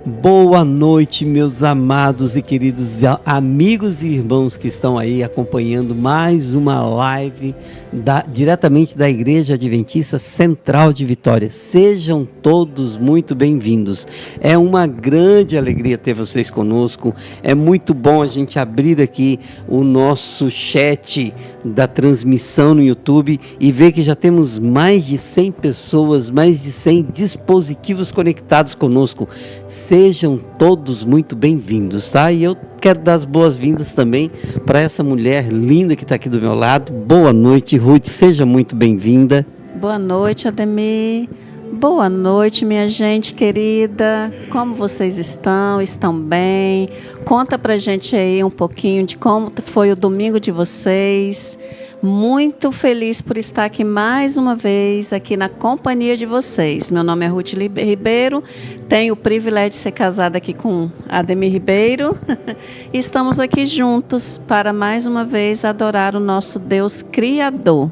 Boa noite, meus amados e queridos amigos e irmãos que estão aí acompanhando mais uma live diretamente da Igreja Adventista Central de Vitória. Sejam todos muito bem-vindos. É uma grande alegria ter vocês conosco. É muito bom a gente abrir aqui o nosso chat da transmissão no YouTube e ver que já temos mais de 100 pessoas, mais de 100 dispositivos conectados conosco. Sejam todos muito bem-vindos, tá? E eu quero dar as boas-vindas também para essa mulher linda que está aqui do meu lado. Boa noite, Ruth, seja muito bem-vinda. Boa noite, Ademir. Boa noite, minha gente querida. Como vocês estão? Estão bem? Conta pra gente aí um pouquinho de como foi o domingo de vocês. Muito feliz por estar aqui mais uma vez, aqui na companhia de vocês. Meu nome é Ruth Ribeiro, tenho o privilégio de ser casada aqui com Ademir Ribeiro. Estamos aqui juntos para mais uma vez adorar o nosso Deus Criador.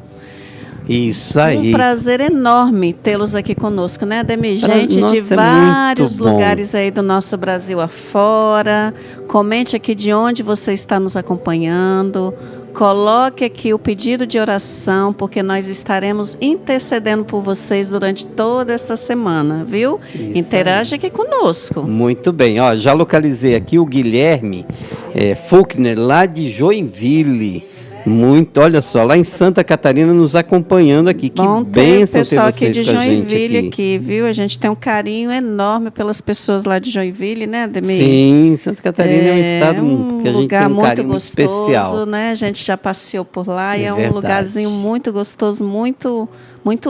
Isso aí. Um prazer enorme tê-los aqui conosco, né, Ademir? Gente de vários lugares aí do nosso Brasil afora. Comente aqui de onde você está nos acompanhando. Coloque aqui o pedido de oração, porque nós estaremos intercedendo por vocês durante toda esta semana, viu? Isso. Interaja aqui conosco. Muito bem, ó, já localizei aqui o Guilherme Faulkner, lá de Joinville. Muito, olha só, lá em Santa Catarina nos acompanhando aqui. Bom, que bênção ter pessoal aqui de Joinville aqui, viu? A gente tem um carinho enorme pelas pessoas lá de Joinville, né, Ademir? Sim, Santa Catarina é um estado que a gente tem um muito carinho gostoso, muito especial, né? A gente já passeou por lá e é verdade. Um lugarzinho muito gostoso, muito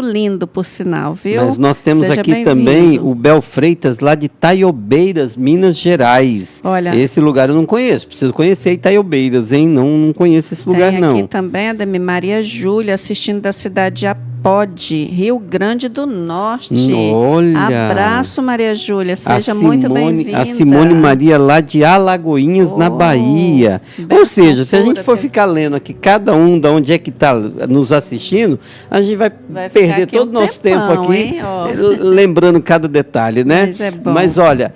lindo, por sinal, viu? Mas nós temos Seja aqui também o Bel Freitas, lá de Itaiobeiras, Minas Gerais. Olha, esse lugar eu não conheço, preciso conhecer Itaiobeiras, hein? Não conheço esse lugar, não. Tem aqui também, Ademir, Maria Júlia, assistindo da cidade de Apode, Rio Grande do Norte. Olha! Abraço, Maria Júlia, seja muito bem-vinda. A Simone Maria, lá de Alagoinhas, na Bahia. Ou seja, se a gente for ficar lendo aqui, cada um de onde é que está nos assistindo, a gente vai perder todo o nosso tempo aqui, lembrando cada detalhe, né? Mas é bom. Mas olha,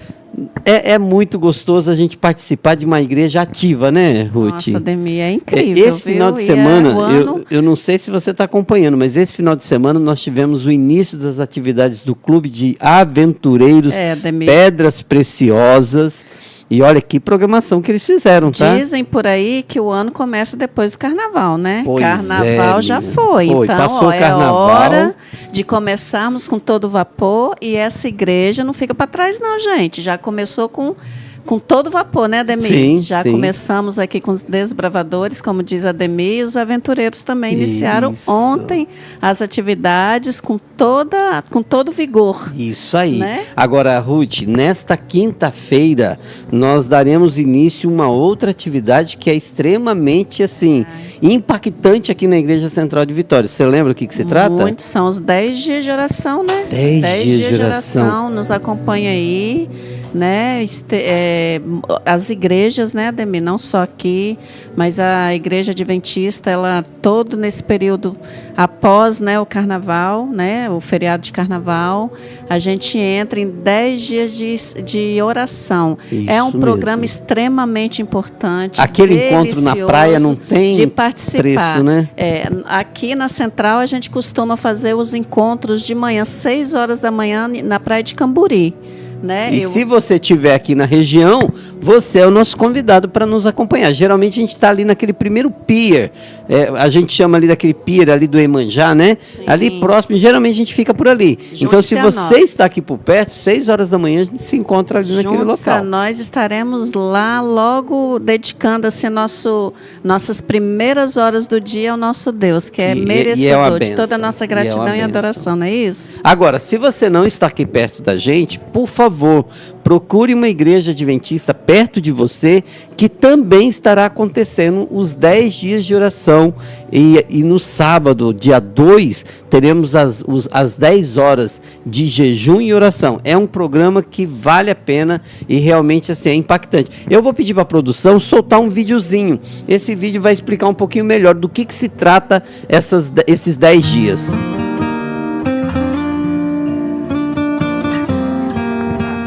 é muito gostoso a gente participar de uma igreja ativa, né, Ruth? Nossa, Ademir, é incrível. Esse final de semana, eu não sei se você está acompanhando, mas esse final de semana nós tivemos o início das atividades do Clube de Aventureiros Pedras Preciosas. E olha que programação que eles fizeram, tá? Dizem por aí que o ano começa depois do carnaval, né? Pois carnaval já foi. Então, passou o carnaval. É hora de começarmos com todo vapor e essa igreja não fica para trás não, gente. Já começou com todo vapor, né, Ademir? Sim, já começamos aqui com os desbravadores, como diz Ademir, e os aventureiros também iniciaram ontem as atividades com todo vigor. Isso aí. Né? Agora, Ruth, nesta quinta-feira nós daremos início a uma outra atividade que é extremamente, assim, impactante aqui na Igreja Central de Vitória. Você lembra o que se trata? Muito, são os 10 dias de oração, né? 10 dias de oração. Nos acompanha aí, né? As igrejas, né, Ademir, não só aqui, mas a Igreja Adventista, ela todo nesse período após, né, o carnaval, né, o feriado de carnaval, a gente entra em 10 dias de oração. Isso é um programa mesmo. Extremamente importante. Aquele encontro na praia não tem de participar. Preço, né? Aqui na Central a gente costuma fazer os encontros de manhã, 6 horas da manhã, na praia de Camburi. Né? E se você estiver aqui na região, você é o nosso convidado para nos acompanhar. Geralmente a gente está ali naquele primeiro pier, a gente chama ali daquele pier ali do Iemanjá, né? Sim. Ali próximo, geralmente a gente fica por ali. Então se você está aqui por perto, 6 horas da manhã a gente se encontra ali naquele local. Nós estaremos lá logo dedicando assim, nossas primeiras horas do dia ao nosso Deus, que é merecedor de toda a nossa gratidão e adoração, não é isso? Agora, se você não está aqui perto da gente, por favor, procure uma igreja adventista perto de você, que também estará acontecendo os 10 dias de oração. E no sábado, dia 2, teremos as 10 horas de jejum e oração. É um programa que vale a pena e realmente assim, é impactante. Eu vou pedir para a produção soltar um videozinho. Esse vídeo vai explicar um pouquinho melhor do que se trata esses 10 dias.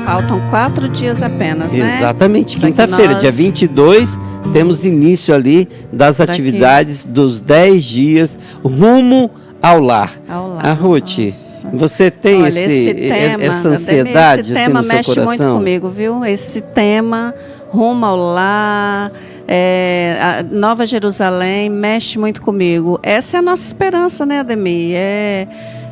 Faltam 4 dias apenas, né? Exatamente. Quinta-feira, dia 22, temos início ali das atividades dos 10 dias rumo ao lar. A Ruth, você tem essa ansiedade esse tema assim, no mexe seu muito coração? comigo, viu? Esse tema, rumo ao lar, a Nova Jerusalém, mexe muito comigo. Essa é a nossa esperança, né, Ademir?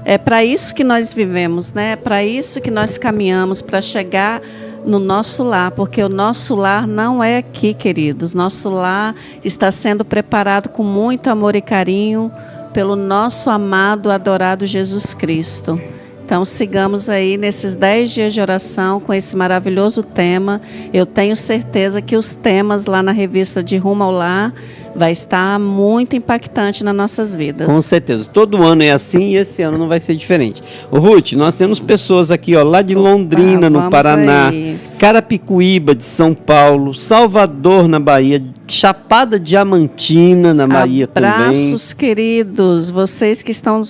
É para isso que nós vivemos, né? É para isso que nós caminhamos, para chegar no nosso lar, porque o nosso lar não é aqui, queridos. Nosso lar está sendo preparado com muito amor e carinho pelo nosso amado, adorado Jesus Cristo. Então, sigamos aí nesses 10 dias de oração com esse maravilhoso tema. Eu tenho certeza que os temas lá na revista de Rumo ao Lar vai estar muito impactante nas nossas vidas. Com certeza. Todo ano é assim e esse ano não vai ser diferente. Ô, Ruth, nós temos pessoas aqui, ó, lá de Londrina, no Paraná, aí. Carapicuíba, de São Paulo, Salvador, na Bahia, Chapada Diamantina, na Bahia também. Abraços, queridos, vocês que estão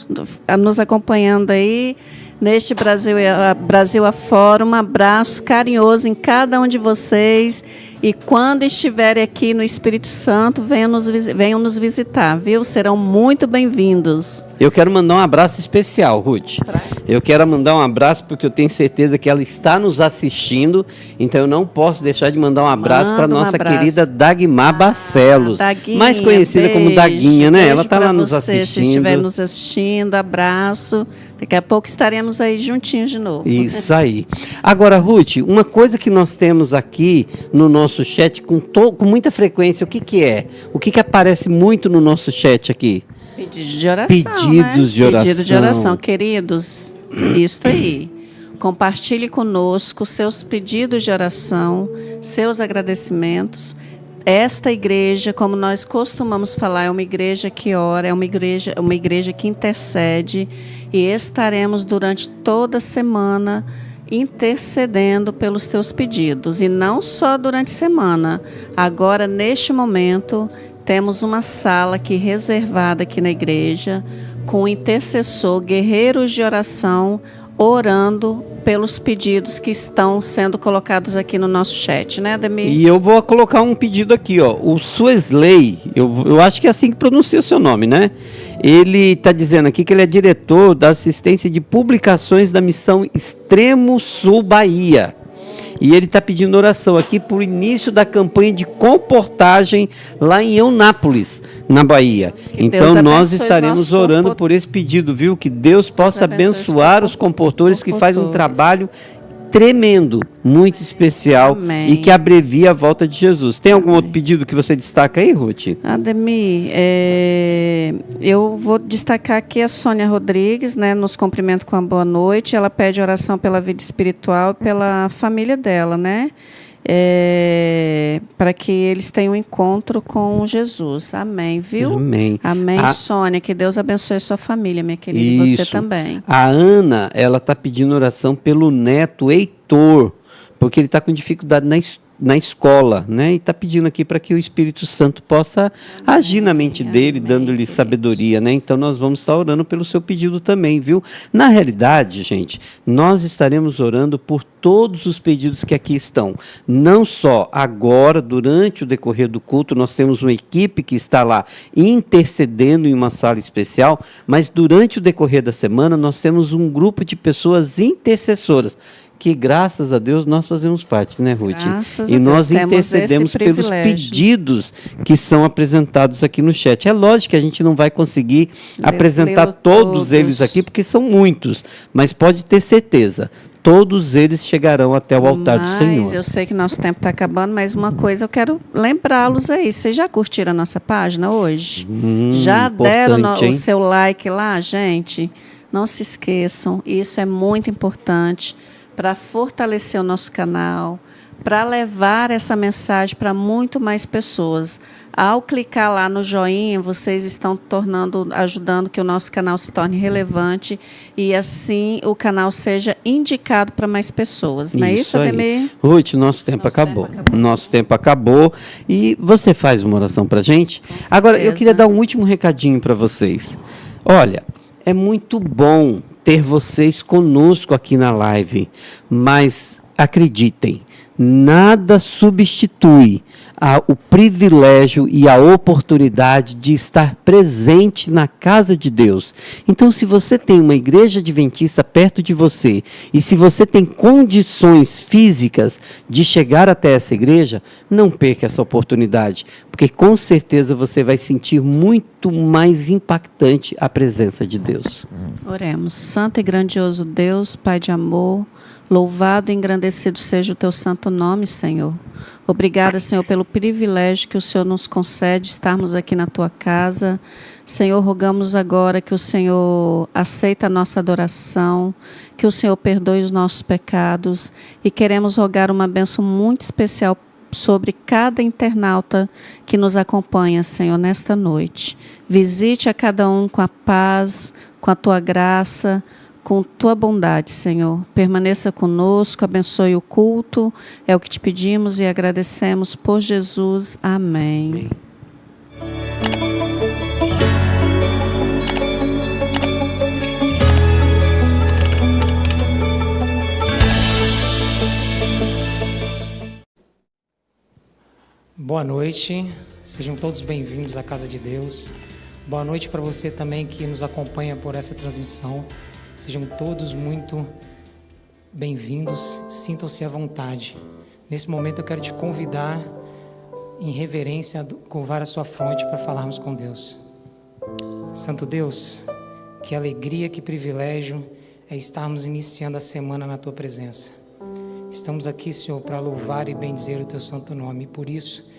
nos acompanhando aí neste Brasil Afora, um abraço carinhoso em cada um de vocês. E quando estiverem aqui no Espírito Santo, venham nos visitar, viu? Serão muito bem-vindos. Eu quero mandar um abraço especial, Ruth. Eu quero mandar um abraço porque eu tenho certeza que ela está nos assistindo, então eu não posso deixar de mandar um abraço para a nossa querida Dagmar Barcelos, Daguinha, mais conhecida como Daguinha, né? Ela está lá nos assistindo. Se estiver nos assistindo, abraço. Daqui a pouco estaremos aí juntinhos de novo. Isso aí. Agora, Ruth, uma coisa que nós temos aqui no nosso chat com muita frequência, o que é? O que aparece muito no nosso chat aqui? Pedidos de oração, Pedidos de oração. Pedido de oração. Queridos, isso aí. Compartilhe conosco seus pedidos de oração, seus agradecimentos. Esta igreja, como nós costumamos falar, é uma igreja que ora, é uma igreja que intercede, e estaremos durante toda a semana intercedendo pelos teus pedidos. E não só durante a semana. Agora, neste momento, temos uma sala aqui reservada aqui na igreja, com o intercessor, guerreiros de oração, orando pelos pedidos que estão sendo colocados aqui no nosso chat, né, Ademir? E eu vou colocar um pedido aqui, ó. O Suesley, eu acho que é assim que pronuncia o seu nome, né? Ele está dizendo aqui que ele é diretor da assistência de publicações da missão Extremo Sul Bahia. E ele está pedindo oração aqui por início da campanha de comportagem lá em Eunápolis, na Bahia. Então nós estaremos orando por esse pedido, viu? Que Deus possa abençoar os comportores que fazem um trabalho tremendo, muito especial. Amém. E que abrevia a volta de Jesus. Tem algum outro pedido que você destaca aí, Ruth? Ademir, eu vou destacar aqui a Sônia Rodrigues, né, nos cumprimenta com a boa noite. Ela pede oração pela vida espiritual e pela família dela, né? Para que eles tenham um encontro com Jesus. Amém, viu? Amém. Amém, Sônia. Que Deus abençoe a sua família, minha querida. Isso. E você também. A Ana, ela está pedindo oração pelo neto Heitor, porque ele está com dificuldade na escola, né? E está pedindo aqui para que o Espírito Santo possa agir na mente dele, dando-lhe sabedoria, né? Então nós vamos estar orando pelo seu pedido também, viu? Na realidade, gente, nós estaremos orando por todos os pedidos que aqui estão. Não só agora, durante o decorrer do culto, nós temos uma equipe que está lá intercedendo em uma sala especial, mas durante o decorrer da semana nós temos um grupo de pessoas intercessoras, que graças a Deus nós fazemos parte, né, Ruth? Graças e a nós Deus, intercedemos pelos pedidos que são apresentados aqui no chat. É lógico que a gente não vai conseguir apresentar todos eles aqui, porque são muitos, mas pode ter certeza, todos eles chegarão até o altar do Senhor. Mas eu sei que nosso tempo está acabando, mas uma coisa eu quero lembrá-los aí. Vocês já curtiram a nossa página hoje? Já deram o seu like lá, gente? Não se esqueçam, isso é muito importante para fortalecer o nosso canal, para levar essa mensagem para muito mais pessoas. Ao clicar lá no joinha, vocês estão ajudando que o nosso canal se torne relevante e assim o canal seja indicado para mais pessoas. Não é isso, Ademir? Ruth, nosso tempo acabou. Nosso tempo acabou. E você faz uma oração para a gente? Agora, eu queria dar um último recadinho para vocês. Olha, é muito bom ter vocês conosco aqui na live, mas acreditem, nada substitui o privilégio e a oportunidade de estar presente na casa de Deus. Então, se você tem uma igreja adventista perto de você e se você tem condições físicas de chegar até essa igreja, não perca essa oportunidade, porque com certeza você vai sentir muito mais impactante a presença de Deus. Oremos. Santo e grandioso Deus, Pai de amor, louvado e engrandecido seja o teu santo nome, Senhor. Obrigada, Senhor, pelo privilégio que o Senhor nos concede estarmos aqui na tua casa. Senhor, rogamos agora que o Senhor aceite a nossa adoração, que o Senhor perdoe os nossos pecados e queremos rogar uma bênção muito especial sobre cada internauta que nos acompanha, Senhor, nesta noite. Visite a cada um com a paz, com a tua graça, com tua bondade, Senhor. Permaneça conosco, abençoe o culto. É o que te pedimos e agradecemos por Jesus. Amém. Amém. Boa noite, sejam todos bem-vindos à Casa de Deus. Boa noite para você também que nos acompanha por essa transmissão. Sejam todos muito bem-vindos, sintam-se à vontade. Nesse momento eu quero te convidar, em reverência, a curvar a sua fronte para falarmos com Deus. Santo Deus, que alegria, que privilégio é estarmos iniciando a semana na Tua presença. Estamos aqui, Senhor, para louvar e bendizer o Teu santo nome e por isso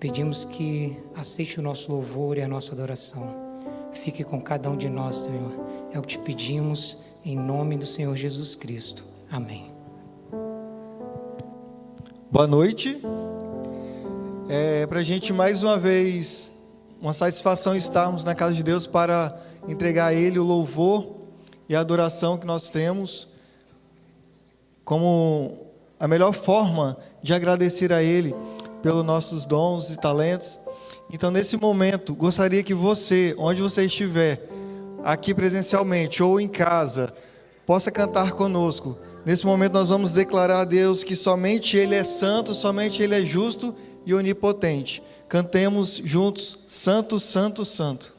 pedimos que aceite o nosso louvor e a nossa adoração. Fique com cada um de nós, Senhor. É o que te pedimos em nome do Senhor Jesus Cristo. Amém. Boa noite. Para a gente mais uma vez, uma satisfação estarmos na casa de Deus para entregar a Ele o louvor e a adoração que nós temos como a melhor forma de agradecer a Ele pelos nossos dons e talentos. Então, nesse momento, gostaria que você, onde você estiver, aqui presencialmente ou em casa, possa cantar conosco. Nesse momento nós vamos declarar a Deus que somente Ele é santo, somente Ele é justo e onipotente. Cantemos juntos, Santo, Santo, Santo.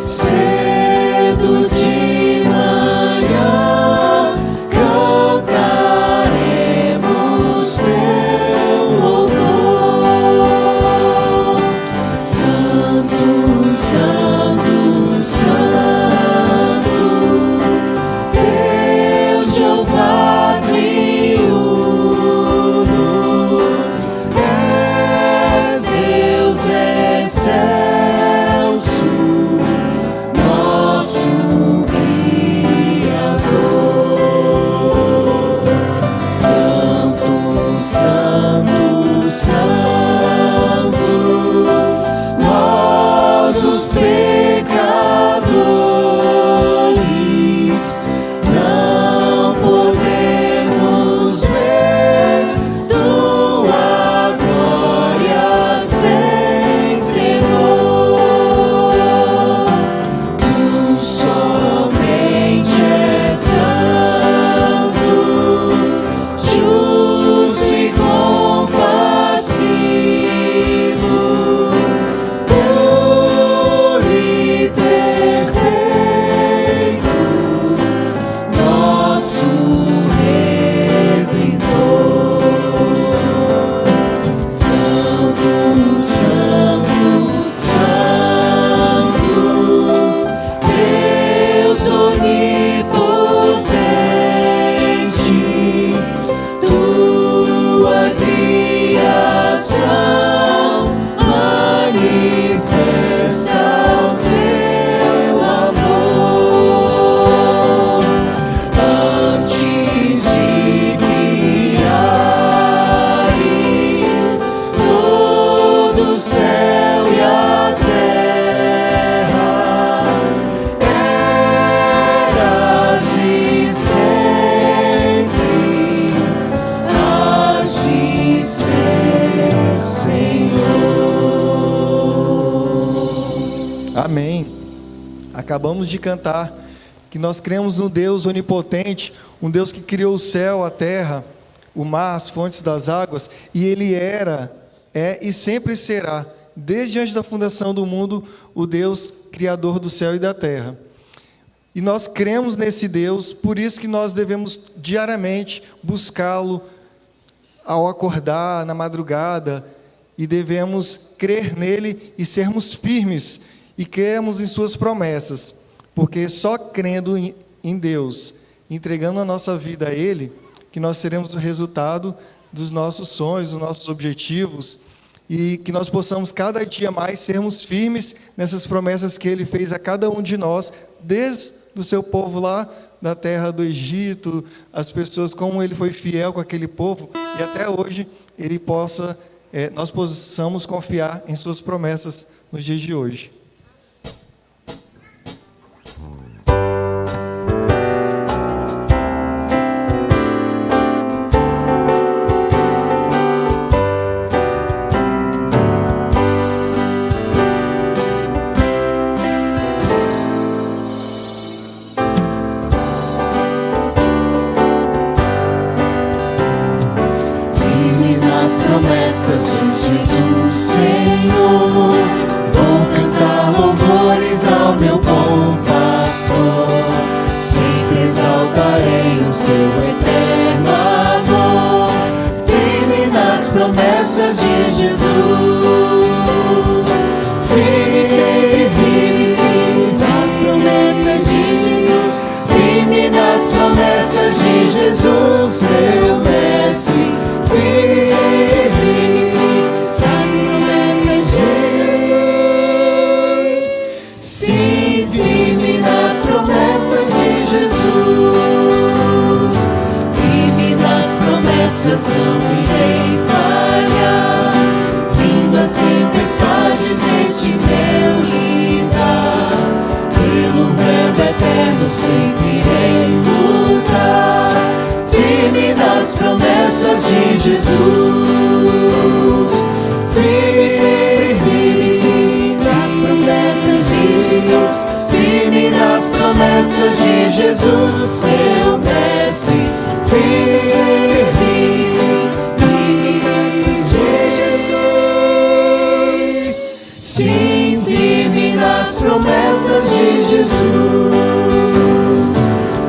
Cedo de manhã, canta Amém. Acabamos de cantar que nós cremos no Deus onipotente, um Deus que criou o céu, a terra, o mar, as fontes das águas, e Ele era, é e sempre será, desde antes da fundação do mundo, o Deus criador do céu e da terra. E nós cremos nesse Deus, por isso que nós devemos diariamente buscá-lo ao acordar, na madrugada, e devemos crer nele e sermos firmes, e cremos em suas promessas, porque só crendo em Deus, entregando a nossa vida a Ele, que nós teremos o resultado dos nossos sonhos, dos nossos objetivos, e que nós possamos cada dia mais sermos firmes nessas promessas que Ele fez a cada um de nós, desde o seu povo lá da terra do Egito, as pessoas, como Ele foi fiel com aquele povo, e até hoje nós possamos confiar em suas promessas nos dias de hoje. Promessas de Jesus, Senhor, vou cantar louvores ao meu bom pastor, sempre exaltarei o seu eterno amor, firme nas promessas de Jesus, firme, sempre firme nas promessas de Jesus, firme nas promessas de Jesus, meu mestre, firme, não irei falhar, vindo as tempestades este meu lidar, pelo verbo eterno sempre irei lutar, firme nas promessas de Jesus, firme, sempre firme nas promessas de Jesus, firme nas promessas de Jesus, meu mestre, firme, sempre firme. Sim, firme nas promessas de Jesus,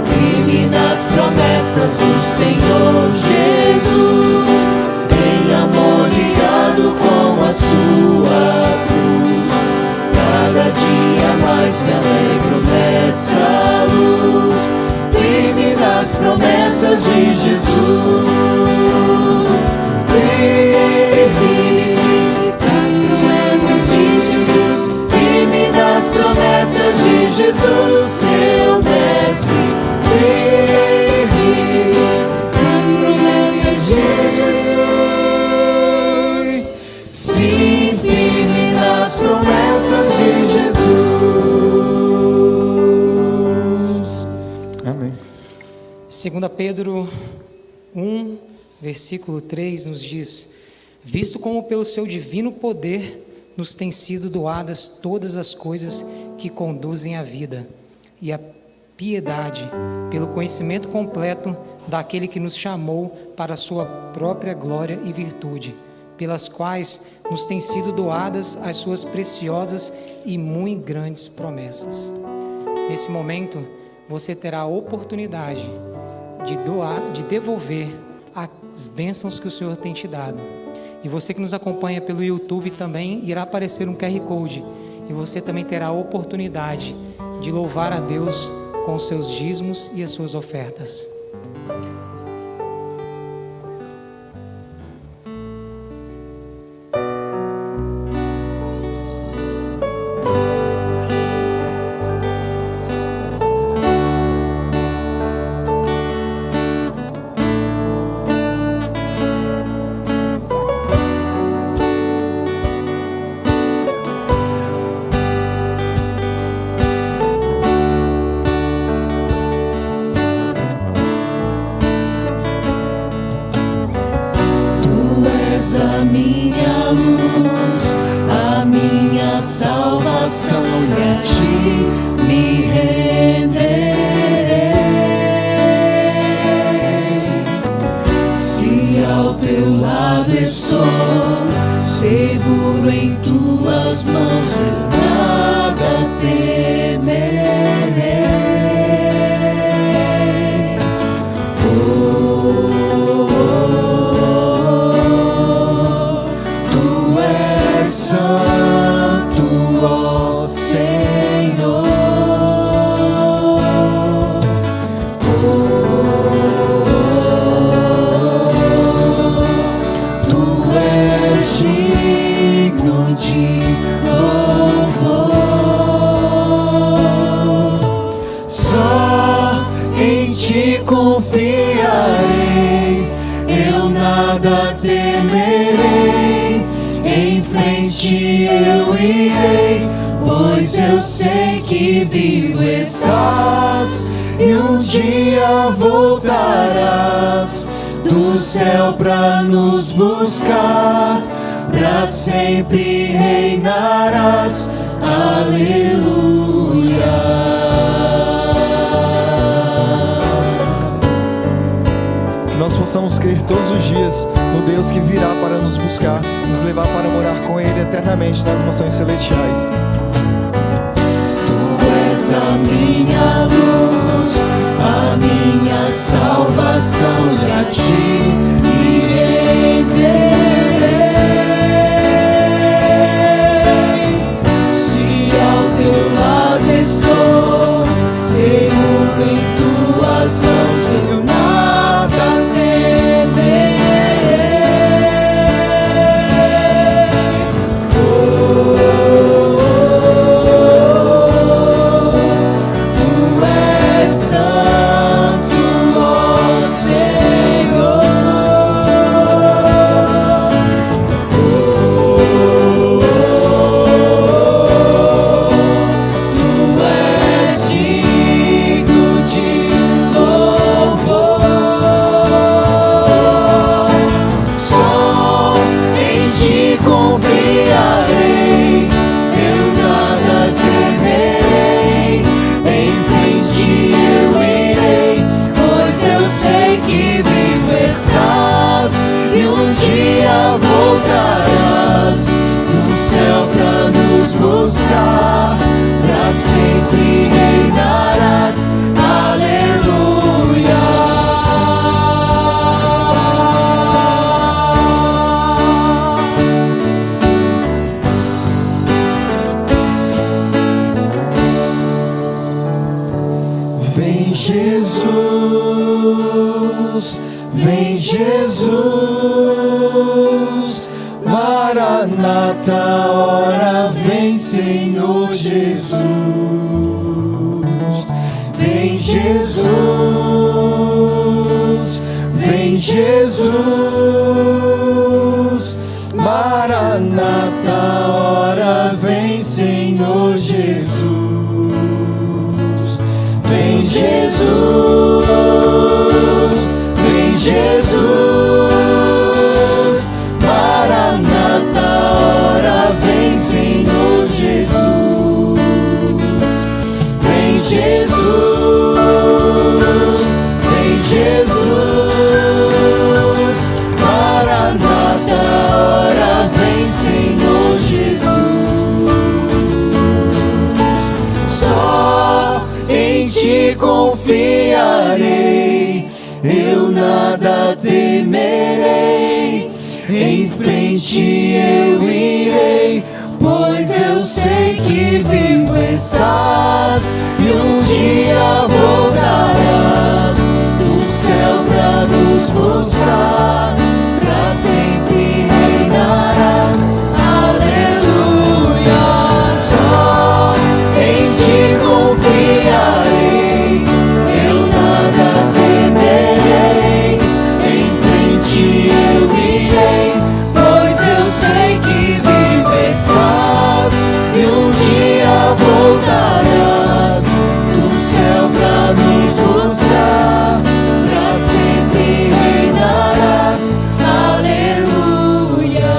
firme nas promessas do Senhor Jesus, em amor ligado com a sua cruz, cada dia mais me alegro nessa luz, firme nas promessas de Jesus, firme nas promessas de Jesus, firme nas promessas de Jesus, meu mestre, firme nas promessas de Jesus, sim, firme nas promessas de Jesus. Amém. 2 Pedro 1, versículo 3 nos diz: visto como pelo seu divino poder nos têm sido doadas todas as coisas que conduzem à vida e à piedade, pelo conhecimento completo daquele que nos chamou para a sua própria glória e virtude, pelas quais nos têm sido doadas as suas preciosas e muito grandes promessas. Nesse momento, você terá a oportunidade de devolver as bênçãos que o Senhor tem te dado. E você que nos acompanha pelo YouTube também irá aparecer um QR Code. E você também terá a oportunidade de louvar a Deus com os seus dízimos e as suas ofertas. tuas mãos eu nada temerei. Tu és santo, ó Senhor. Tu és digno de louvor. Só em ti confiarei, eu nada temerei. Em frente eu irei, pois eu sei que vivo estás e um dia voltarás do céu pra nos buscar, pra sempre reinarás. Aleluia. Nós possamos crer todos os dias no Deus que virá para nos buscar, nos levar para morar com Ele eternamente nas mansões celestiais. Tu és a minha luz, a minha salvação, e a ti me renderei. Se ao teu lado estou, seguro em tuas mãos, eu nada temerei. Tu és santo, ó Senhor. Tu és digno de louvor. Só em ti confiarei, eu nada temerei. Em frente eu irei, pois eu sei que vivo estás e um dia voltarás do céu pra nos buscar, pra sempre reinarás. Aleluia. Vem Jesus, vem Jesus, Maranata, ora vem Senhor Jesus. Vem Jesus, vem Jesus, Maranata, ora vem Senhor Jesus. Vem Jesus, vem Jesus, Maranata, ora vem Senhor Jesus. Vem Jesus, vem Jesus, Maranata, ora vem Senhor Jesus. Só em ti confiarei, eu nada temerei. Em frente eu irei, pois eu sei que vivo estás e um dia voltarás do céu pra nos buscar, pra sempre reinarás. Aleluia. Só em ti confiarei, eu nada temerei. Em frente eu irei, pois eu sei que vivo estás e um dia voltarás do céu pra nos buscar, pra sempre reinarás. Aleluia.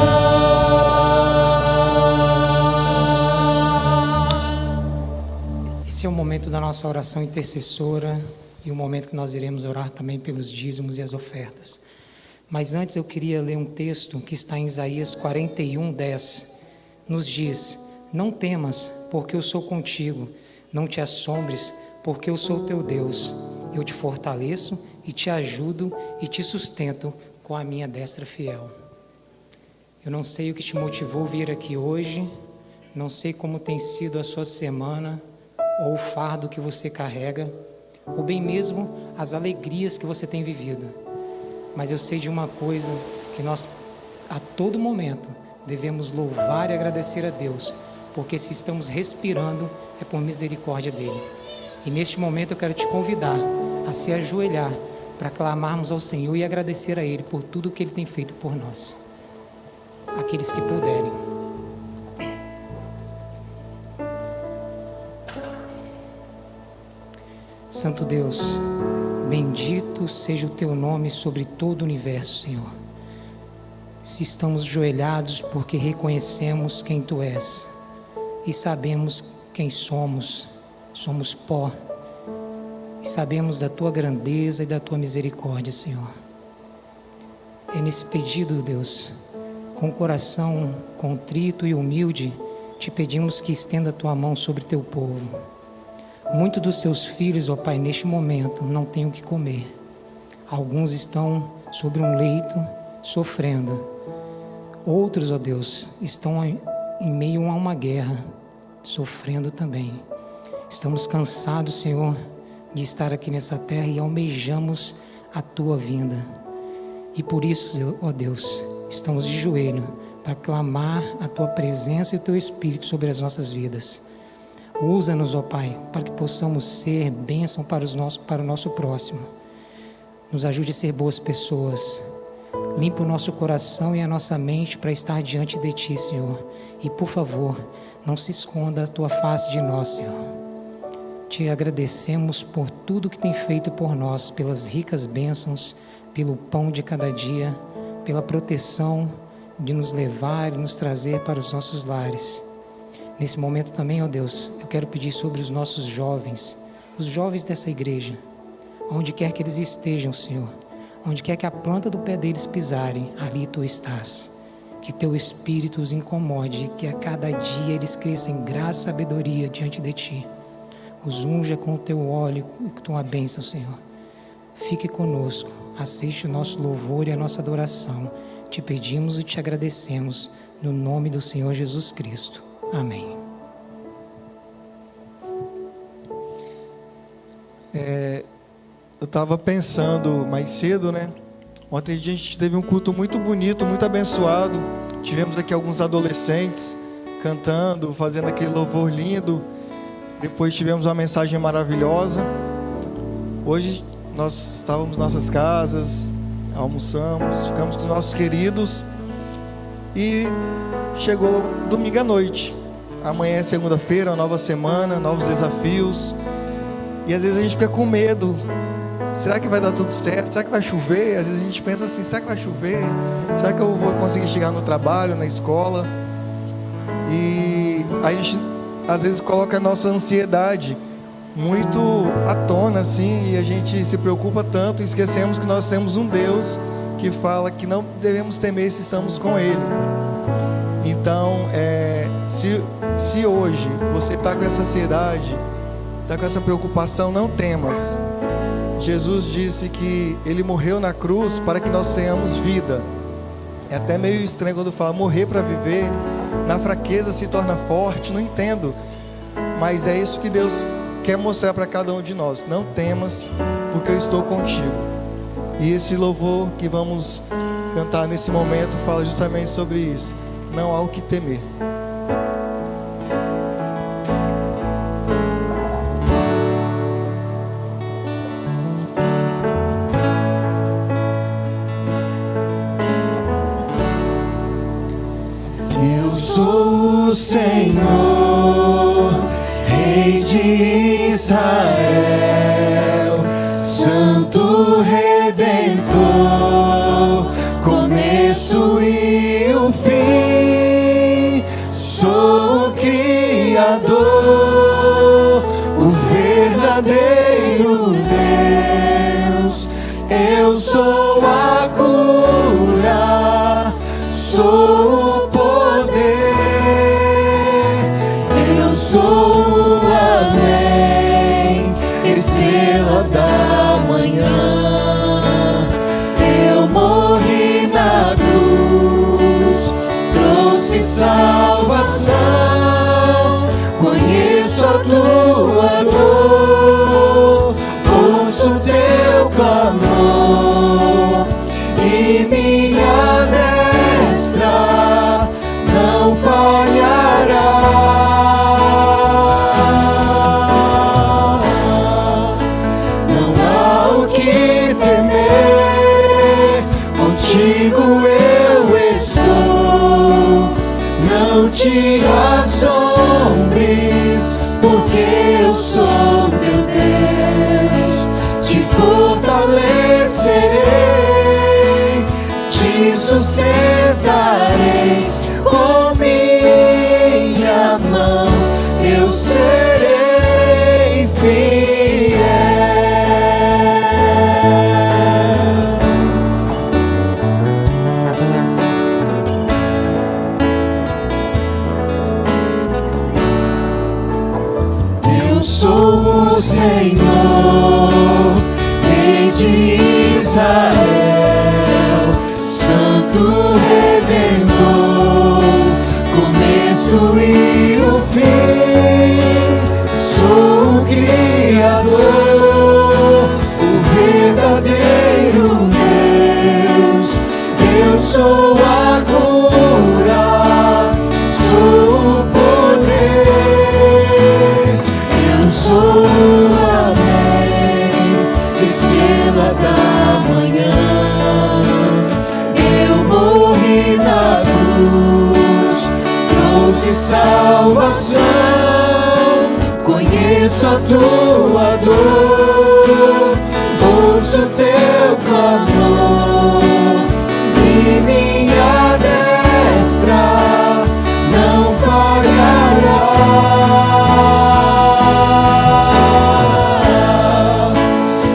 Esse é o momento da nossa oração intercessora e o momento que nós iremos orar também pelos dízimos e as ofertas. Mas antes eu queria ler um texto que está em Isaías 41:10. nos diz: não temas, porque eu sou contigo. Não te assombres, porque eu sou teu Deus. Eu te fortaleço e te ajudo e te sustento com a minha destra fiel. Eu não sei o que te motivou a vir aqui hoje, não sei como tem sido a sua semana, ou o fardo que você carrega, ou bem mesmo as alegrias que você tem vivido. Mas eu sei de uma coisa, que nós a todo momento devemos louvar e agradecer a Deus, porque se estamos respirando é por misericórdia dele. E neste momento eu quero te convidar a se ajoelhar para clamarmos ao Senhor e agradecer a Ele por tudo que Ele tem feito por nós. Aqueles que puderem. Santo Deus, bendito seja o Teu nome sobre todo o universo, Senhor. Se estamos ajoelhados porque reconhecemos quem Tu és e sabemos quem somos, somos pó, e sabemos da Tua grandeza e da Tua misericórdia, Senhor. É nesse pedido, Deus, com o coração contrito e humilde, te pedimos que estenda a Tua mão sobre Teu povo. Muitos dos Teus filhos, ó Pai, neste momento não têm o que comer. Alguns estão sobre um leito, sofrendo. Outros, ó Deus, estão em meio a uma guerra, sofrendo também. Estamos cansados, Senhor, de estar aqui nessa terra e almejamos a Tua vinda. E por isso, ó Deus, estamos de joelho para clamar a Tua presença e o Teu Espírito sobre as nossas vidas. Usa-nos, ó Pai, para que possamos ser bênção para o nosso próximo. Nos ajude a ser boas pessoas. Limpa o nosso coração e a nossa mente para estar diante de Ti, Senhor. E, por favor, não se esconda a Tua face de nós, Senhor. Te agradecemos por tudo que tem feito por nós, pelas ricas bênçãos, pelo pão de cada dia, pela proteção de nos levar e nos trazer para os nossos lares. Nesse momento também, ó Deus, eu quero pedir sobre os nossos jovens, os jovens dessa igreja, onde quer que eles estejam, Senhor, onde quer que a planta do pé deles pisarem, ali Tu estás. Que Teu Espírito os incomode, que a cada dia eles cresçam em graça e sabedoria diante de Ti. Os unja com o Teu óleo e com Tua bênção, Senhor. Fique conosco, aceite o nosso louvor e a nossa adoração. Te pedimos e te agradecemos, no nome do Senhor Jesus Cristo. Amém. Eu estava pensando mais cedo, né? Ontem a gente teve um culto muito bonito, muito abençoado. Tivemos aqui alguns adolescentes cantando, fazendo aquele louvor lindo. Depois tivemos uma mensagem maravilhosa. Hoje nós estávamos em nossas casas, almoçamos, ficamos com os nossos queridos. E chegou domingo à noite. Amanhã é segunda-feira, uma nova semana, novos desafios. E às vezes a gente fica com medo. Será que vai dar tudo certo? Será que vai chover? Às vezes a gente pensa assim, será que vai chover? Será que eu vou conseguir chegar no trabalho, na escola? E a gente às vezes coloca a nossa ansiedade muito à tona, assim, e a gente se preocupa tanto e esquecemos que nós temos um Deus que fala que não devemos temer se estamos com Ele. Então, se hoje você está com essa ansiedade, está com essa preocupação, não temas. Jesus disse que Ele morreu na cruz para que nós tenhamos vida. É até meio estranho quando fala morrer para viver. Na fraqueza se torna forte, não entendo. Mas é isso que Deus quer mostrar para cada um de nós. Não temas, porque eu estou contigo. E esse louvor que vamos cantar nesse momento fala justamente sobre isso. Não há o que temer. Eu sou o Senhor, Rei de Israel, Santo Redentor, começo e o fim. Sou o Criador, o verdadeiro Deus. Eu sou a cura, sou o poder. sou, amém, estrela da manhã. Eu morri na cruz, trouxe salvação. Conheço a tua dor, ouço teu clamor, e minha destra não falhará. Não há o que temer, contigo eu estou. Não te assombres, porque eu sou teu Deus. Te fortalecerei, te sustentarei. Com minha mão eu serei fiel. Eu sou o Senhor, Rei de Israel, Santo Redentor, começo e o fim. Sou o Criador, o verdadeiro Deus. Eu sou a cura, sou o poder. Eu sou, amém, estrela da manhã. Eu morri na cruz, trouxe salvação. Conheço a tua dor, ouço teu clamor, e minha destra não falhará.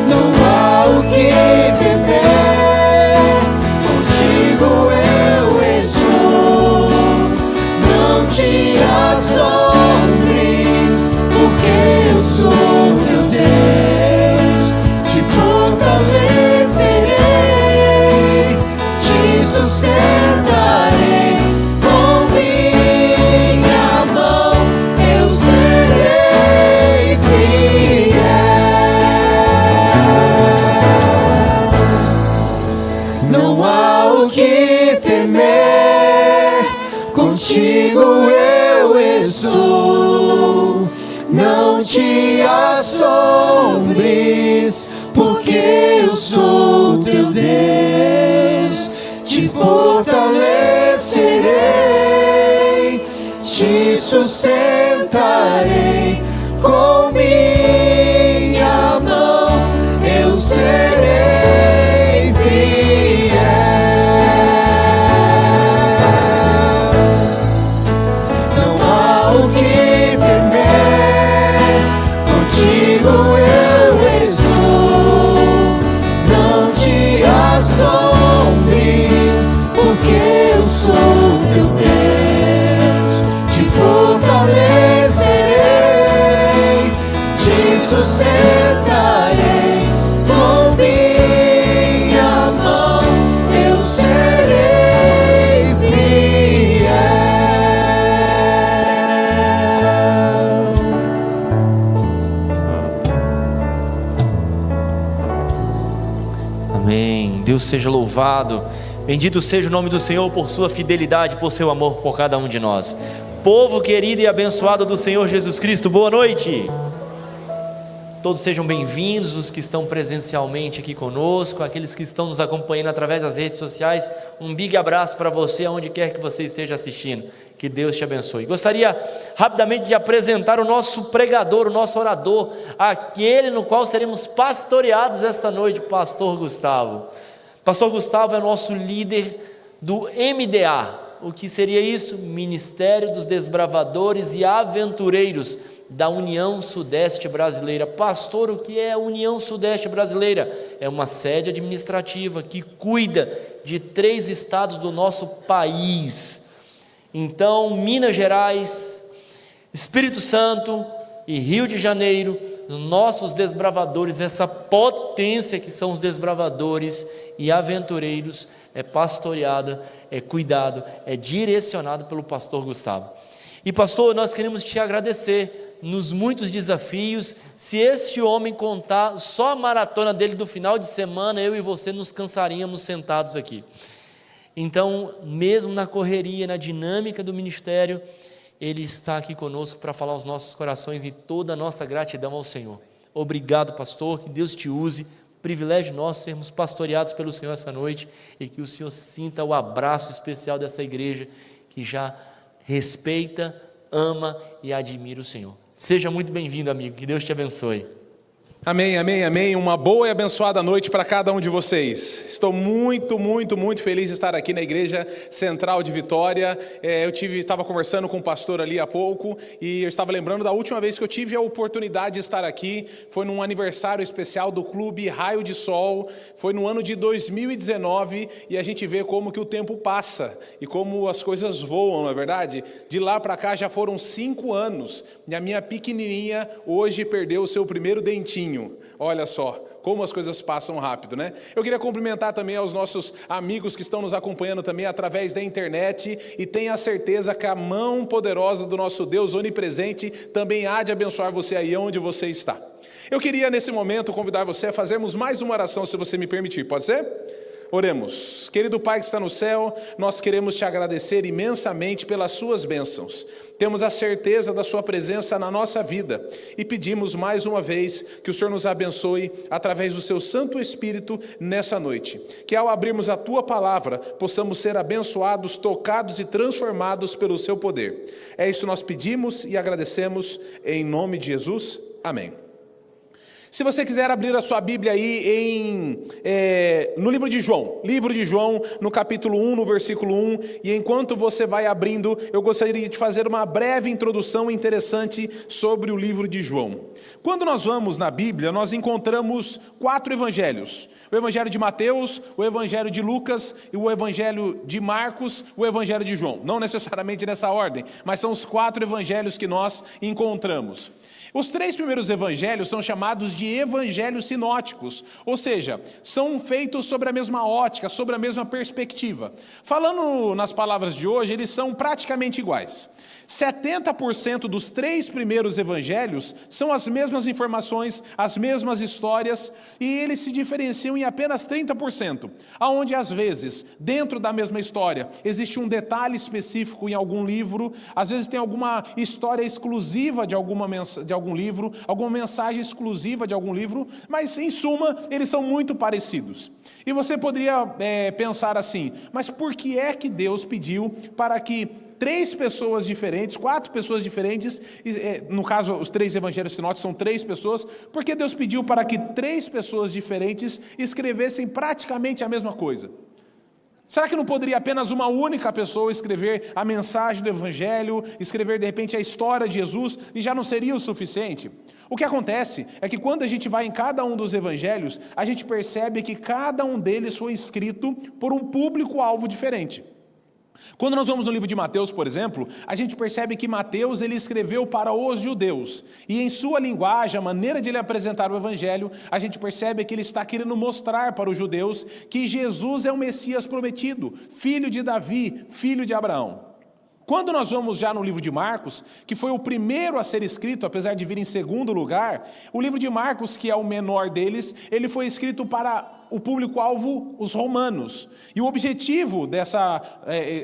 Não há o que temer, contigo eu estou. Não te assombres, porque eu sou teu Deus. Te fortalecerei, te sustentarei. Com minha mão eu serei fiel. Não há o que temer, contigo eu estou. Não te assombres, porque eu sou teu Deus. Te fortalecerei, te sustentarei. Com minha mão eu serei fiel. Não há o que temer, contigo eu estou. Não te assombres, porque eu sou teu Deus. Te fortalecerei, te sustentarei. Com minha mão eu serei fiel. Amém. Deus seja louvado. Bendito seja o nome do Senhor por sua fidelidade, por seu amor por cada um de nós. Povo querido e abençoado do Senhor Jesus Cristo, boa noite. Todos sejam bem-vindos, os que estão presencialmente aqui conosco, aqueles que estão nos acompanhando através das redes sociais. Um big abraço para você, aonde quer que você esteja assistindo. Que Deus te abençoe. Gostaria rapidamente de apresentar o nosso pregador, o nosso orador, aquele no qual seremos pastoreados esta noite, o pastor Gustavo. Pastor Gustavo é nosso líder do MDA. O que seria isso? Ministério dos Desbravadores e Aventureiros da União Sudeste Brasileira. Pastor, o que é a União Sudeste Brasileira? É uma sede administrativa que cuida de 3 estados do nosso país. Então, Minas Gerais, Espírito Santo e Rio de Janeiro, nossos desbravadores, essa potência que são os desbravadores e aventureiros, é pastoreada, é cuidado, é direcionado pelo pastor Gustavo. E pastor, nós queremos te agradecer nos muitos desafios. Se este homem contar só a maratona dele do final de semana, eu e você nos cansaríamos sentados aqui. Então, mesmo na correria, na dinâmica do ministério, ele está aqui conosco para falar aos nossos corações, e toda a nossa gratidão ao Senhor. Obrigado, pastor, que Deus te use. Privilégio nosso sermos pastoreados pelo Senhor essa noite, e que o Senhor sinta o abraço especial dessa igreja que já respeita, ama e admira o Senhor. Seja muito bem-vindo, amigo, que Deus te abençoe. Amém, amém, amém. Uma boa e abençoada noite para cada um de vocês. Estou muito feliz de estar aqui na Igreja Central de Vitória. Eu estava conversando com o pastor ali há pouco, e eu estava lembrando da última vez que eu tive a oportunidade de estar aqui. Foi num aniversário especial do Clube Raio de Sol. Foi no ano de 2019, e a gente vê como que o tempo passa e como as coisas voam, não é verdade? De lá para cá já foram 5 anos, e a minha pequenininha hoje perdeu o seu primeiro dentinho. Olha só, como as coisas passam rápido, né? Eu queria cumprimentar também aos nossos amigos que estão nos acompanhando também através da internet, e tenha certeza que a mão poderosa do nosso Deus onipresente também há de abençoar você aí onde você está. Eu queria nesse momento convidar você a fazermos mais uma oração, se você me permitir, pode ser? Oremos. Querido Pai que está no céu, nós queremos te agradecer imensamente pelas suas bênçãos. Temos a certeza da sua presença na nossa vida, e pedimos mais uma vez que o Senhor nos abençoe através do seu Santo Espírito nessa noite. Que ao abrirmos a tua palavra, possamos ser abençoados, tocados e transformados pelo seu poder. É isso que nós pedimos e agradecemos em nome de Jesus. Amém. Se você quiser abrir a sua Bíblia aí no livro de João, no capítulo 1, no versículo 1, e enquanto você vai abrindo, eu gostaria de fazer uma breve introdução interessante sobre o livro de João. Quando nós vamos na Bíblia, nós encontramos 4 evangelhos: o evangelho de Mateus, o evangelho de Lucas, e o evangelho de Marcos, o evangelho de João. Não necessariamente nessa ordem, mas são os 4 evangelhos que nós encontramos. Os 3 primeiros evangelhos são chamados de evangelhos sinóticos, ou seja, são feitos sobre a mesma ótica, sobre a mesma perspectiva. Falando nas palavras de hoje, eles são praticamente iguais. 70% dos 3 primeiros evangelhos são as mesmas informações, as mesmas histórias, e eles se diferenciam em apenas 30%, aonde às vezes, dentro da mesma história, existe um detalhe específico em algum livro, às vezes tem alguma história exclusiva de algum livro, alguma mensagem exclusiva de algum livro, mas em suma, eles são muito parecidos. E você poderia pensar assim, mas por que é que Deus pediu para que 3 pessoas diferentes, 4 pessoas diferentes, no caso os 3 evangelhos sinóticos são 3 pessoas, porque Deus pediu para que 3 pessoas diferentes escrevessem praticamente a mesma coisa? Será que não poderia apenas uma única pessoa escrever a mensagem do evangelho, escrever de repente a história de Jesus, e já não seria o suficiente? O que acontece é que quando a gente vai em cada um dos evangelhos, a gente percebe que cada um deles foi escrito por um público-alvo diferente. Quando nós vamos no livro de Mateus, por exemplo, a gente percebe que Mateus ele escreveu para os judeus, e em sua linguagem, a maneira de ele apresentar o evangelho, a gente percebe que ele está querendo mostrar para os judeus que Jesus é o Messias prometido, filho de Davi, filho de Abraão. Quando nós vamos já no livro de Marcos, que foi o primeiro a ser escrito, apesar de vir em segundo lugar, o livro de Marcos, que é o menor deles, ele foi escrito para o público-alvo, os romanos. E o objetivo dessa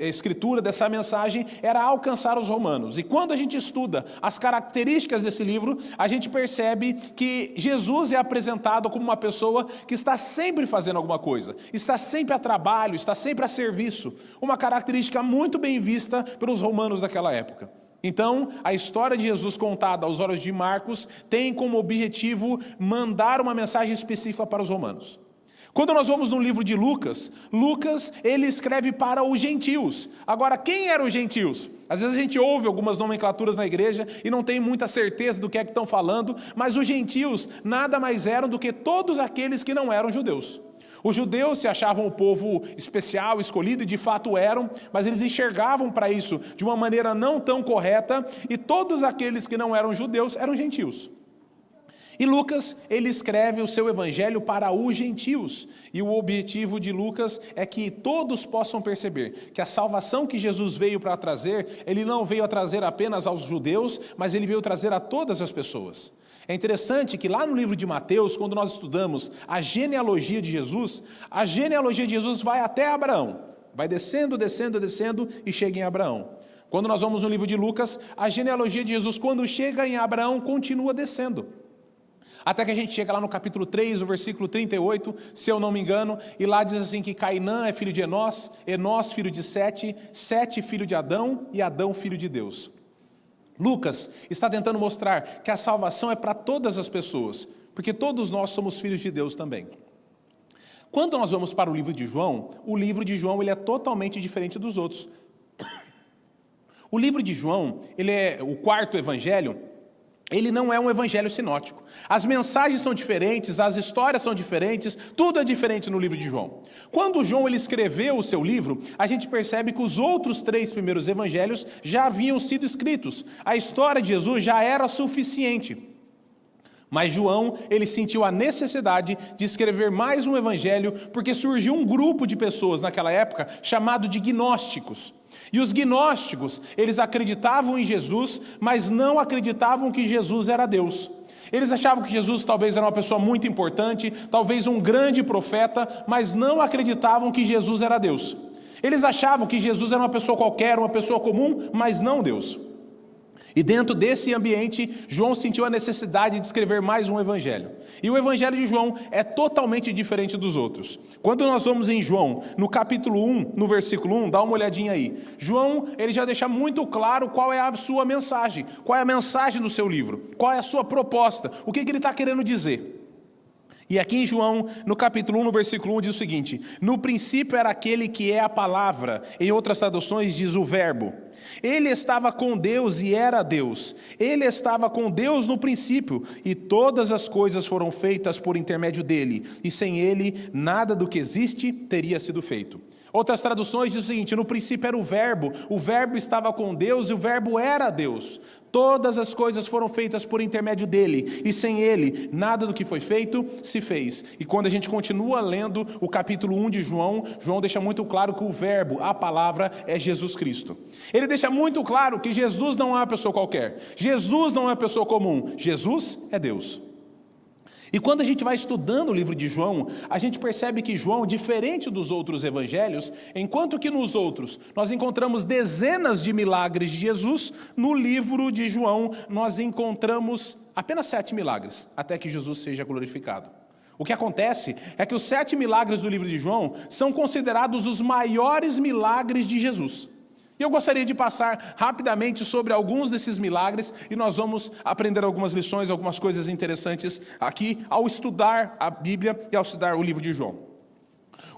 escritura, dessa mensagem, era alcançar os romanos. E quando a gente estuda as características desse livro, a gente percebe que Jesus é apresentado como uma pessoa que está sempre fazendo alguma coisa, está sempre a trabalho, está sempre a serviço. Uma característica muito bem vista pelos romanos daquela época. Então, a história de Jesus contada aos olhos de Marcos tem como objetivo mandar uma mensagem específica para os romanos. Quando nós vamos no livro de Lucas, ele escreve para os gentios. Agora, quem eram os gentios? Às vezes a gente ouve algumas nomenclaturas na igreja e não tem muita certeza do que é que estão falando, mas os gentios nada mais eram do que todos aqueles que não eram judeus. Os judeus se achavam o povo especial, escolhido, e de fato eram, mas eles enxergavam para isso de uma maneira não tão correta, e todos aqueles que não eram judeus eram gentios. E Lucas, ele escreve o seu evangelho para os gentios, e o objetivo de Lucas é que todos possam perceber que a salvação que Jesus veio para trazer, ele não veio a trazer apenas aos judeus, mas ele veio trazer a todas as pessoas. É interessante que lá no livro de Mateus, quando nós estudamos a genealogia de Jesus, a genealogia de Jesus vai até Abraão, vai descendo, descendo, descendo e chega em Abraão. Quando nós vamos no livro de Lucas, a genealogia de Jesus, quando chega em Abraão, continua descendo. Até que a gente chega lá no capítulo 3, no versículo 38, se eu não me engano, e lá diz assim que Cainã é filho de Enós, Enós filho de Sete, Sete filho de Adão e Adão filho de Deus. Lucas está tentando mostrar que a salvação é para todas as pessoas, porque todos nós somos filhos de Deus também. Quando nós vamos para o livro de João ele é totalmente diferente dos outros. O livro de João, ele é o quarto evangelho, ele não é um evangelho sinótico. As mensagens são diferentes, as histórias são diferentes, tudo é diferente no livro de João. Quando João ele escreveu o seu livro, a gente percebe que os outros 3 primeiros evangelhos já haviam sido escritos. A história de Jesus já era suficiente. Mas João, ele sentiu a necessidade de escrever mais um evangelho, porque surgiu um grupo de pessoas naquela época chamado de gnósticos. E os gnósticos, eles acreditavam em Jesus, mas não acreditavam que Jesus era Deus. Eles achavam que Jesus talvez era uma pessoa muito importante, talvez um grande profeta, mas não acreditavam que Jesus era Deus. Eles achavam que Jesus era uma pessoa qualquer, uma pessoa comum, mas não Deus. E dentro desse ambiente, João sentiu a necessidade de escrever mais um evangelho. E o evangelho de João é totalmente diferente dos outros. Quando nós vamos em João, no capítulo 1, no versículo 1, dá uma olhadinha aí. João, ele já deixa muito claro qual é a sua mensagem, qual é a mensagem do seu livro, qual é a sua proposta, o que ele está querendo dizer. E aqui em João, no capítulo 1, no versículo 1, diz o seguinte: no princípio era aquele que é a palavra, em outras traduções diz o verbo. Ele estava com Deus e era Deus. Ele estava com Deus no princípio, e todas as coisas foram feitas por intermédio dele, e sem ele, nada do que existe teria sido feito. Outras traduções dizem o seguinte: no princípio era o verbo estava com Deus e o verbo era Deus. Todas as coisas foram feitas por intermédio dele, e sem ele, nada do que foi feito se fez. E quando a gente continua lendo o capítulo 1 de João, João deixa muito claro que o verbo, a palavra, é Jesus Cristo. Ele deixa muito claro que Jesus não é uma pessoa qualquer, Jesus não é uma pessoa comum, Jesus é Deus. E quando a gente vai estudando o livro de João, a gente percebe que João, diferente dos outros evangelhos, enquanto que nos outros nós encontramos dezenas de milagres de Jesus, no livro de João nós encontramos apenas 7 milagres, até que Jesus seja glorificado. O que acontece é que os 7 milagres do livro de João são considerados os maiores milagres de Jesus. E eu gostaria de passar rapidamente sobre alguns desses milagres, e nós vamos aprender algumas lições, algumas coisas interessantes aqui, ao estudar a Bíblia e ao estudar o livro de João.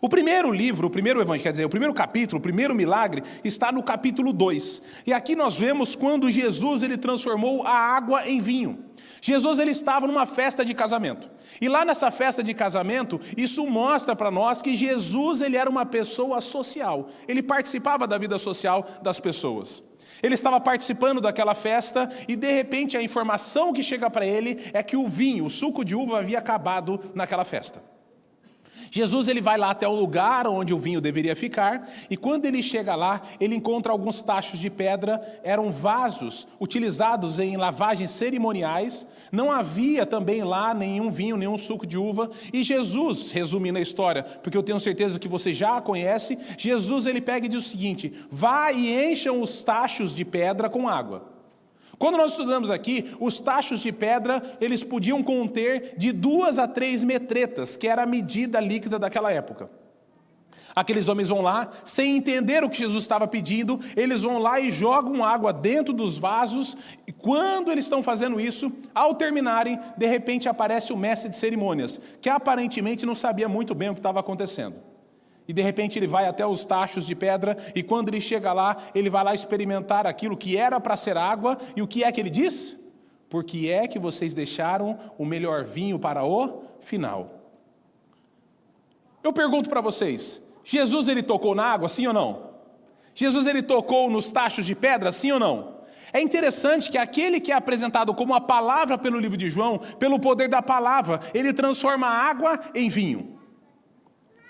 O primeiro livro, o primeiro evangelho, quer dizer, o primeiro capítulo, o primeiro milagre, está no capítulo 2. E aqui nós vemos quando Jesus ele transformou a água em vinho. Jesus ele estava numa festa de casamento. E lá nessa festa de casamento, isso mostra para nós que Jesus ele era uma pessoa social. Ele participava da vida social das pessoas. Ele estava participando daquela festa e de repente a informação que chega para ele é que o vinho, o suco de uva havia acabado naquela festa. Jesus ele vai lá até o lugar onde o vinho deveria ficar, e quando ele chega lá, ele encontra alguns tachos de pedra, eram vasos utilizados em lavagens cerimoniais, não havia também lá nenhum vinho, nenhum suco de uva, e Jesus, resumindo a história, porque eu tenho certeza que você já a conhece, Jesus ele pega e diz o seguinte: vá e encham os tachos de pedra com água. Quando nós estudamos aqui, os tachos de pedra, eles podiam conter de 2 a 3 metretas, que era a medida líquida daquela época. Aqueles homens vão lá, sem entender o que Jesus estava pedindo, eles vão lá e jogam água dentro dos vasos, e quando eles estão fazendo isso, ao terminarem, de repente aparece o mestre de cerimônias, que aparentemente não sabia muito bem o que estava acontecendo. E de repente ele vai até os tachos de pedra, e quando ele chega lá, ele vai lá experimentar aquilo que era para ser água, e o que é que ele diz? Por que é que vocês deixaram o melhor vinho para o final? Eu pergunto para vocês, Jesus ele tocou na água, sim ou não? Jesus ele tocou nos tachos de pedra, sim ou não? É interessante que aquele que é apresentado como a palavra pelo livro de João, pelo poder da palavra, ele transforma a água em vinho.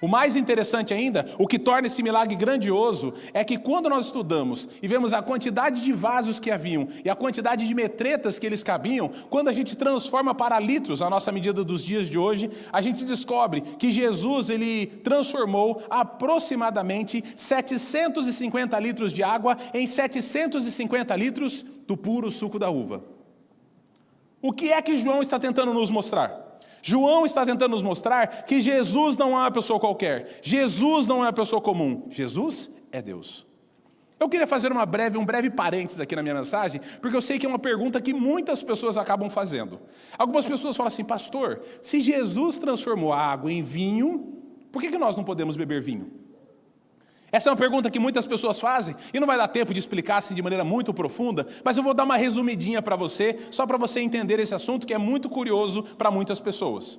O mais interessante ainda, o que torna esse milagre grandioso, é que quando nós estudamos e vemos a quantidade de vasos que haviam e a quantidade de metretas que eles cabiam, quando a gente transforma para litros, a nossa medida dos dias de hoje, a gente descobre que Jesus ele transformou aproximadamente 750 litros de água em 750 litros do puro suco da uva. O que é que João está tentando nos mostrar? João está tentando nos mostrar que Jesus não é uma pessoa qualquer. Jesus não é uma pessoa comum. Jesus é Deus. Eu queria fazer um breve parênteses aqui na minha mensagem, porque eu sei que é uma pergunta que muitas pessoas acabam fazendo. Algumas pessoas falam assim, pastor, se Jesus transformou a água em vinho, por que nós não podemos beber vinho? Essa é uma pergunta que muitas pessoas fazem, e não vai dar tempo de explicar assim de maneira muito profunda, mas eu vou dar uma resumidinha para você, só para você entender esse assunto que é muito curioso para muitas pessoas.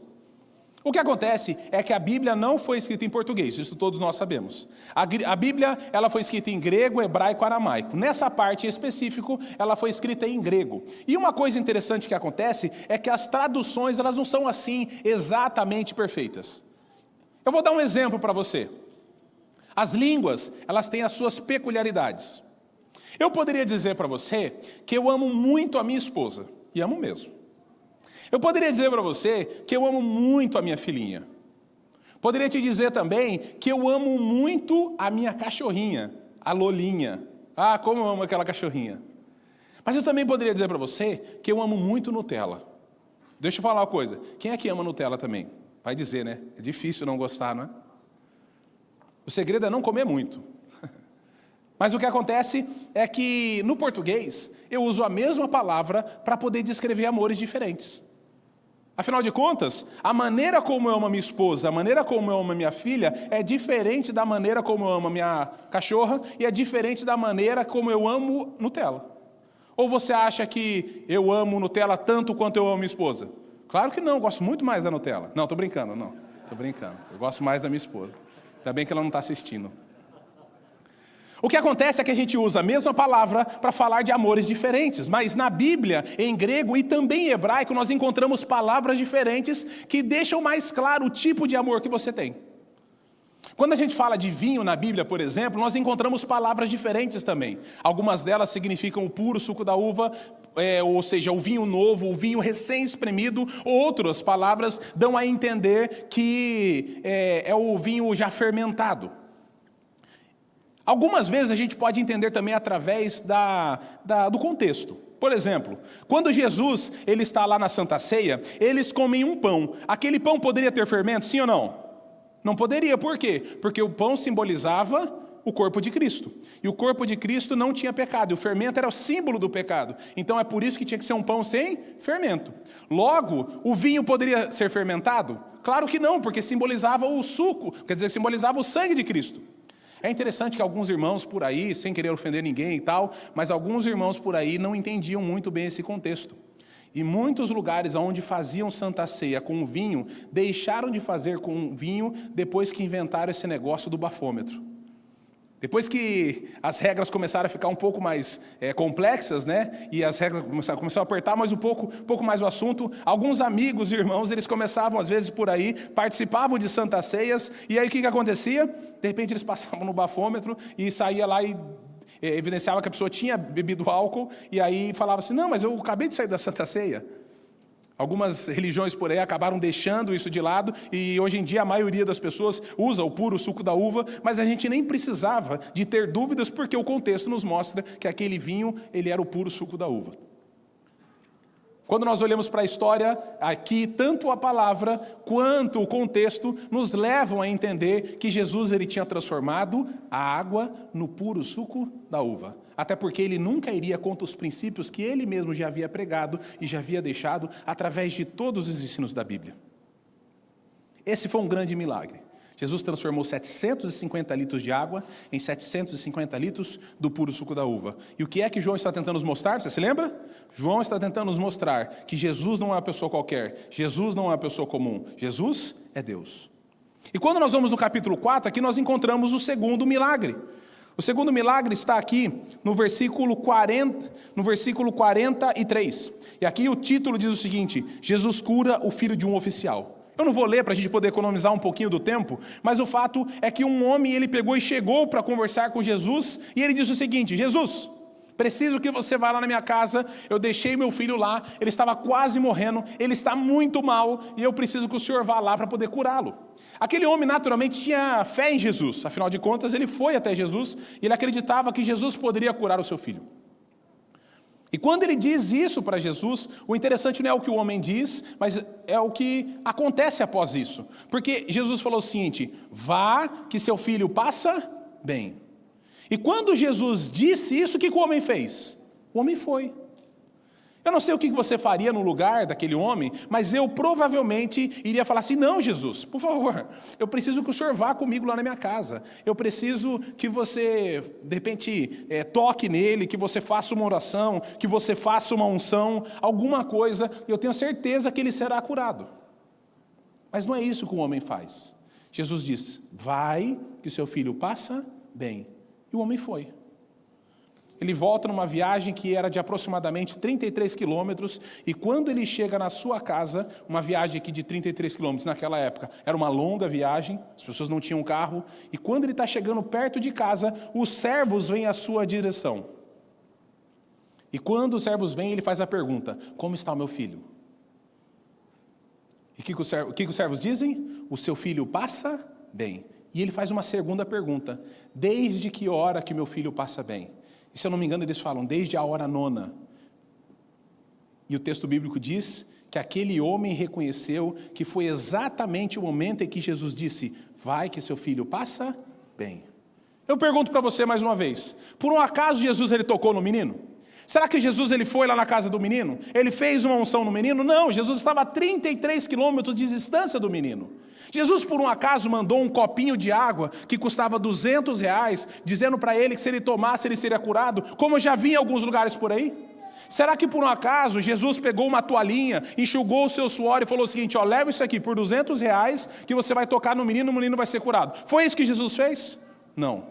O que acontece é que a Bíblia não foi escrita em português, isso todos nós sabemos. A Bíblia ela foi escrita em grego, hebraico e aramaico. Nessa parte em específico, ela foi escrita em grego. E uma coisa interessante que acontece é que as traduções elas não são assim exatamente perfeitas. Eu vou dar um exemplo para você. As línguas, elas têm as suas peculiaridades. Eu poderia dizer para você que eu amo muito a minha esposa, e amo mesmo. Eu poderia dizer para você que eu amo muito a minha filhinha. Poderia te dizer também que eu amo muito a minha cachorrinha, a Lolinha. Ah, como eu amo aquela cachorrinha. Mas eu também poderia dizer para você que eu amo muito Nutella. Deixa eu falar uma coisa, quem é que ama Nutella também? Vai dizer, né? É difícil não gostar, não é? O segredo é não comer muito. Mas o que acontece é que no português eu uso a mesma palavra para poder descrever amores diferentes. Afinal de contas, a maneira como eu amo a minha esposa, a maneira como eu amo a minha filha é diferente da maneira como eu amo a minha cachorra e é diferente da maneira como eu amo Nutella. Ou você acha que eu amo Nutella tanto quanto eu amo minha esposa? Claro que não, eu gosto muito mais da Nutella. Não, estou brincando, não. Estou brincando. Eu gosto mais da minha esposa. Ainda bem que ela não está assistindo. O que acontece é que a gente usa a mesma palavra para falar de amores diferentes, mas na Bíblia, em grego e também em hebraico, nós encontramos palavras diferentes que deixam mais claro o tipo de amor que você tem. Quando a gente fala de vinho na Bíblia, por exemplo, nós encontramos palavras diferentes também. Algumas delas significam o puro suco da uva, ou seja, o vinho novo, o vinho recém-espremido. Outras palavras dão a entender que é o vinho já Algumas vezes a gente pode entender também através do contexto. Por exemplo, quando Jesus ele está lá na Santa Ceia, eles comem um pão. Aquele pão poderia ter fermento, sim ou não? Não poderia, por quê? Porque o pão simbolizava o corpo de Cristo. E o corpo de Cristo não tinha pecado, e o fermento era o símbolo do pecado. Então é por isso que tinha que ser um pão sem fermento. Logo, o vinho poderia ser fermentado? Claro que não, porque simbolizava o suco, quer dizer, simbolizava o sangue de Cristo. É interessante que alguns irmãos por aí, sem querer ofender ninguém e tal, mas alguns irmãos por aí não entendiam muito bem esse contexto. E muitos lugares onde faziam Santa Ceia com vinho, deixaram de fazer com vinho depois que inventaram esse negócio do bafômetro. Depois que as regras começaram a ficar um pouco mais complexas, né? E as regras começaram a apertar mais um pouco mais o assunto, alguns amigos e irmãos, eles começavam às vezes por aí, participavam de Santas Ceias, e aí o que acontecia? De repente eles passavam no bafômetro e saía lá e evidenciava que a pessoa tinha bebido álcool, e aí falava assim, não, mas eu acabei de sair da Santa Ceia. Algumas religiões por aí acabaram deixando isso de lado, e hoje em dia a maioria das pessoas usa o puro suco da uva, mas a gente nem precisava de ter dúvidas, porque o contexto nos mostra que aquele vinho, ele era o puro suco da uva. Quando nós olhamos para a história, aqui, tanto a palavra quanto o contexto nos levam a entender que Jesus ele tinha transformado a água no puro suco da uva. Até porque ele nunca iria contra os princípios que ele mesmo já havia pregado e já havia deixado através de todos os ensinos da Bíblia. Esse foi um grande milagre. Jesus transformou 750 litros de água em 750 litros do puro suco da uva. E o que é que João está tentando nos mostrar? Você se lembra? João está tentando nos mostrar que Jesus não é uma pessoa qualquer. Jesus não é uma pessoa comum. Jesus é Deus. E quando nós vamos no capítulo 4, aqui nós encontramos o segundo milagre. O segundo milagre está aqui no versículo 43. E aqui o título diz o seguinte: Jesus cura o filho de um oficial. Eu não vou ler para a gente poder economizar um pouquinho do tempo, mas o fato é que um homem, ele pegou e chegou para conversar com Jesus, e ele disse o seguinte: Jesus, preciso que você vá lá na minha casa, eu deixei meu filho lá, ele estava quase morrendo, ele está muito mal, e eu preciso que o senhor vá lá para poder curá-lo. Aquele homem naturalmente tinha fé em Jesus, afinal de contas ele foi até Jesus, e ele acreditava que Jesus poderia curar o seu filho. E quando ele diz isso para Jesus, o interessante não é o que o homem diz, mas é o que acontece após isso. Porque Jesus falou o seguinte: vá que seu filho passa bem. E quando Jesus disse isso, o que o homem fez? O homem foi. Eu não sei o que você faria no lugar daquele homem, mas eu provavelmente iria falar assim: não, Jesus, por favor, eu preciso que o senhor vá comigo lá na minha casa. Eu preciso que você, de repente, toque nele, que você faça uma oração, que você faça uma unção, alguma coisa, e eu tenho certeza que ele será curado. Mas não é isso que o homem faz. Jesus diz: vai, que o seu filho passa bem. E o homem foi. Ele volta numa viagem que era de aproximadamente 33 quilômetros, e quando ele chega na sua casa, uma viagem aqui de 33 quilômetros naquela época, era uma longa viagem, as pessoas não tinham carro, e quando ele está chegando perto de casa, os servos vêm à sua direção. E quando os servos vêm, ele faz a pergunta: como está o meu filho? E o que os servos dizem? O seu filho passa bem. E ele faz uma segunda pergunta: desde que hora que meu filho passa bem? E se eu não me engano, eles falam, desde a hora 9. E o texto bíblico diz que aquele homem reconheceu que foi exatamente o momento em que Jesus disse: vai que seu filho passa bem. Eu pergunto para você mais uma vez: por um acaso Jesus ele tocou no menino? Será que Jesus ele foi lá na casa do menino? Ele fez uma unção no menino? Não, Jesus estava a 33 quilômetros de distância do menino. Jesus, por um acaso, mandou um copinho de água que custava R$200, dizendo para ele que se ele tomasse, ele seria curado, como eu já vi em alguns lugares por aí? Será que por um acaso Jesus pegou uma toalhinha, enxugou o seu suor e falou o seguinte: ó, leva isso aqui por R$200 que você vai tocar no menino vai ser curado? Foi isso que Jesus fez? Não.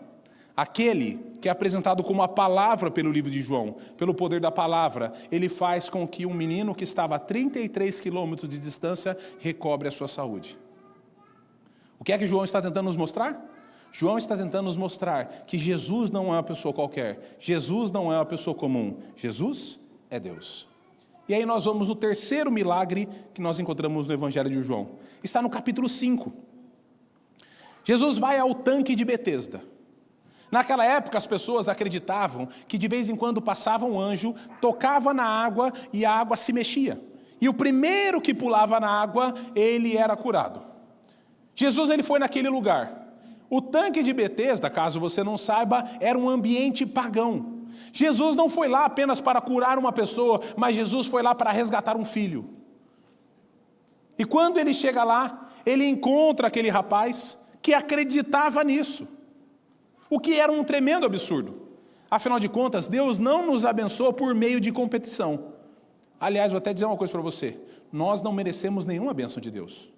Aquele que é apresentado como a palavra pelo livro de João, pelo poder da palavra, ele faz com que um menino que estava a 33 quilômetros de distância recobre a sua saúde. O que é que João está tentando nos mostrar? João está tentando nos mostrar que Jesus não é uma pessoa qualquer, Jesus não é uma pessoa comum, Jesus é Deus. E aí nós vamos no terceiro milagre que nós encontramos no Evangelho de João. Está no capítulo 5. Jesus vai ao tanque de Betesda. Naquela época as pessoas acreditavam que de vez em quando passava um anjo, tocava na água e a água se mexia. E o primeiro que pulava na água, ele era curado. Jesus ele foi naquele lugar. O tanque de Betesda, caso você não saiba, era um ambiente pagão. Jesus não foi lá apenas para curar uma pessoa, mas Jesus foi lá para resgatar um filho. E quando ele chega lá, ele encontra aquele rapaz que acreditava nisso. O que era um tremendo absurdo. Afinal de contas, Deus não nos abençoa por meio de competição. Aliás, vou até dizer uma coisa para você: nós não merecemos nenhuma bênção de Deus.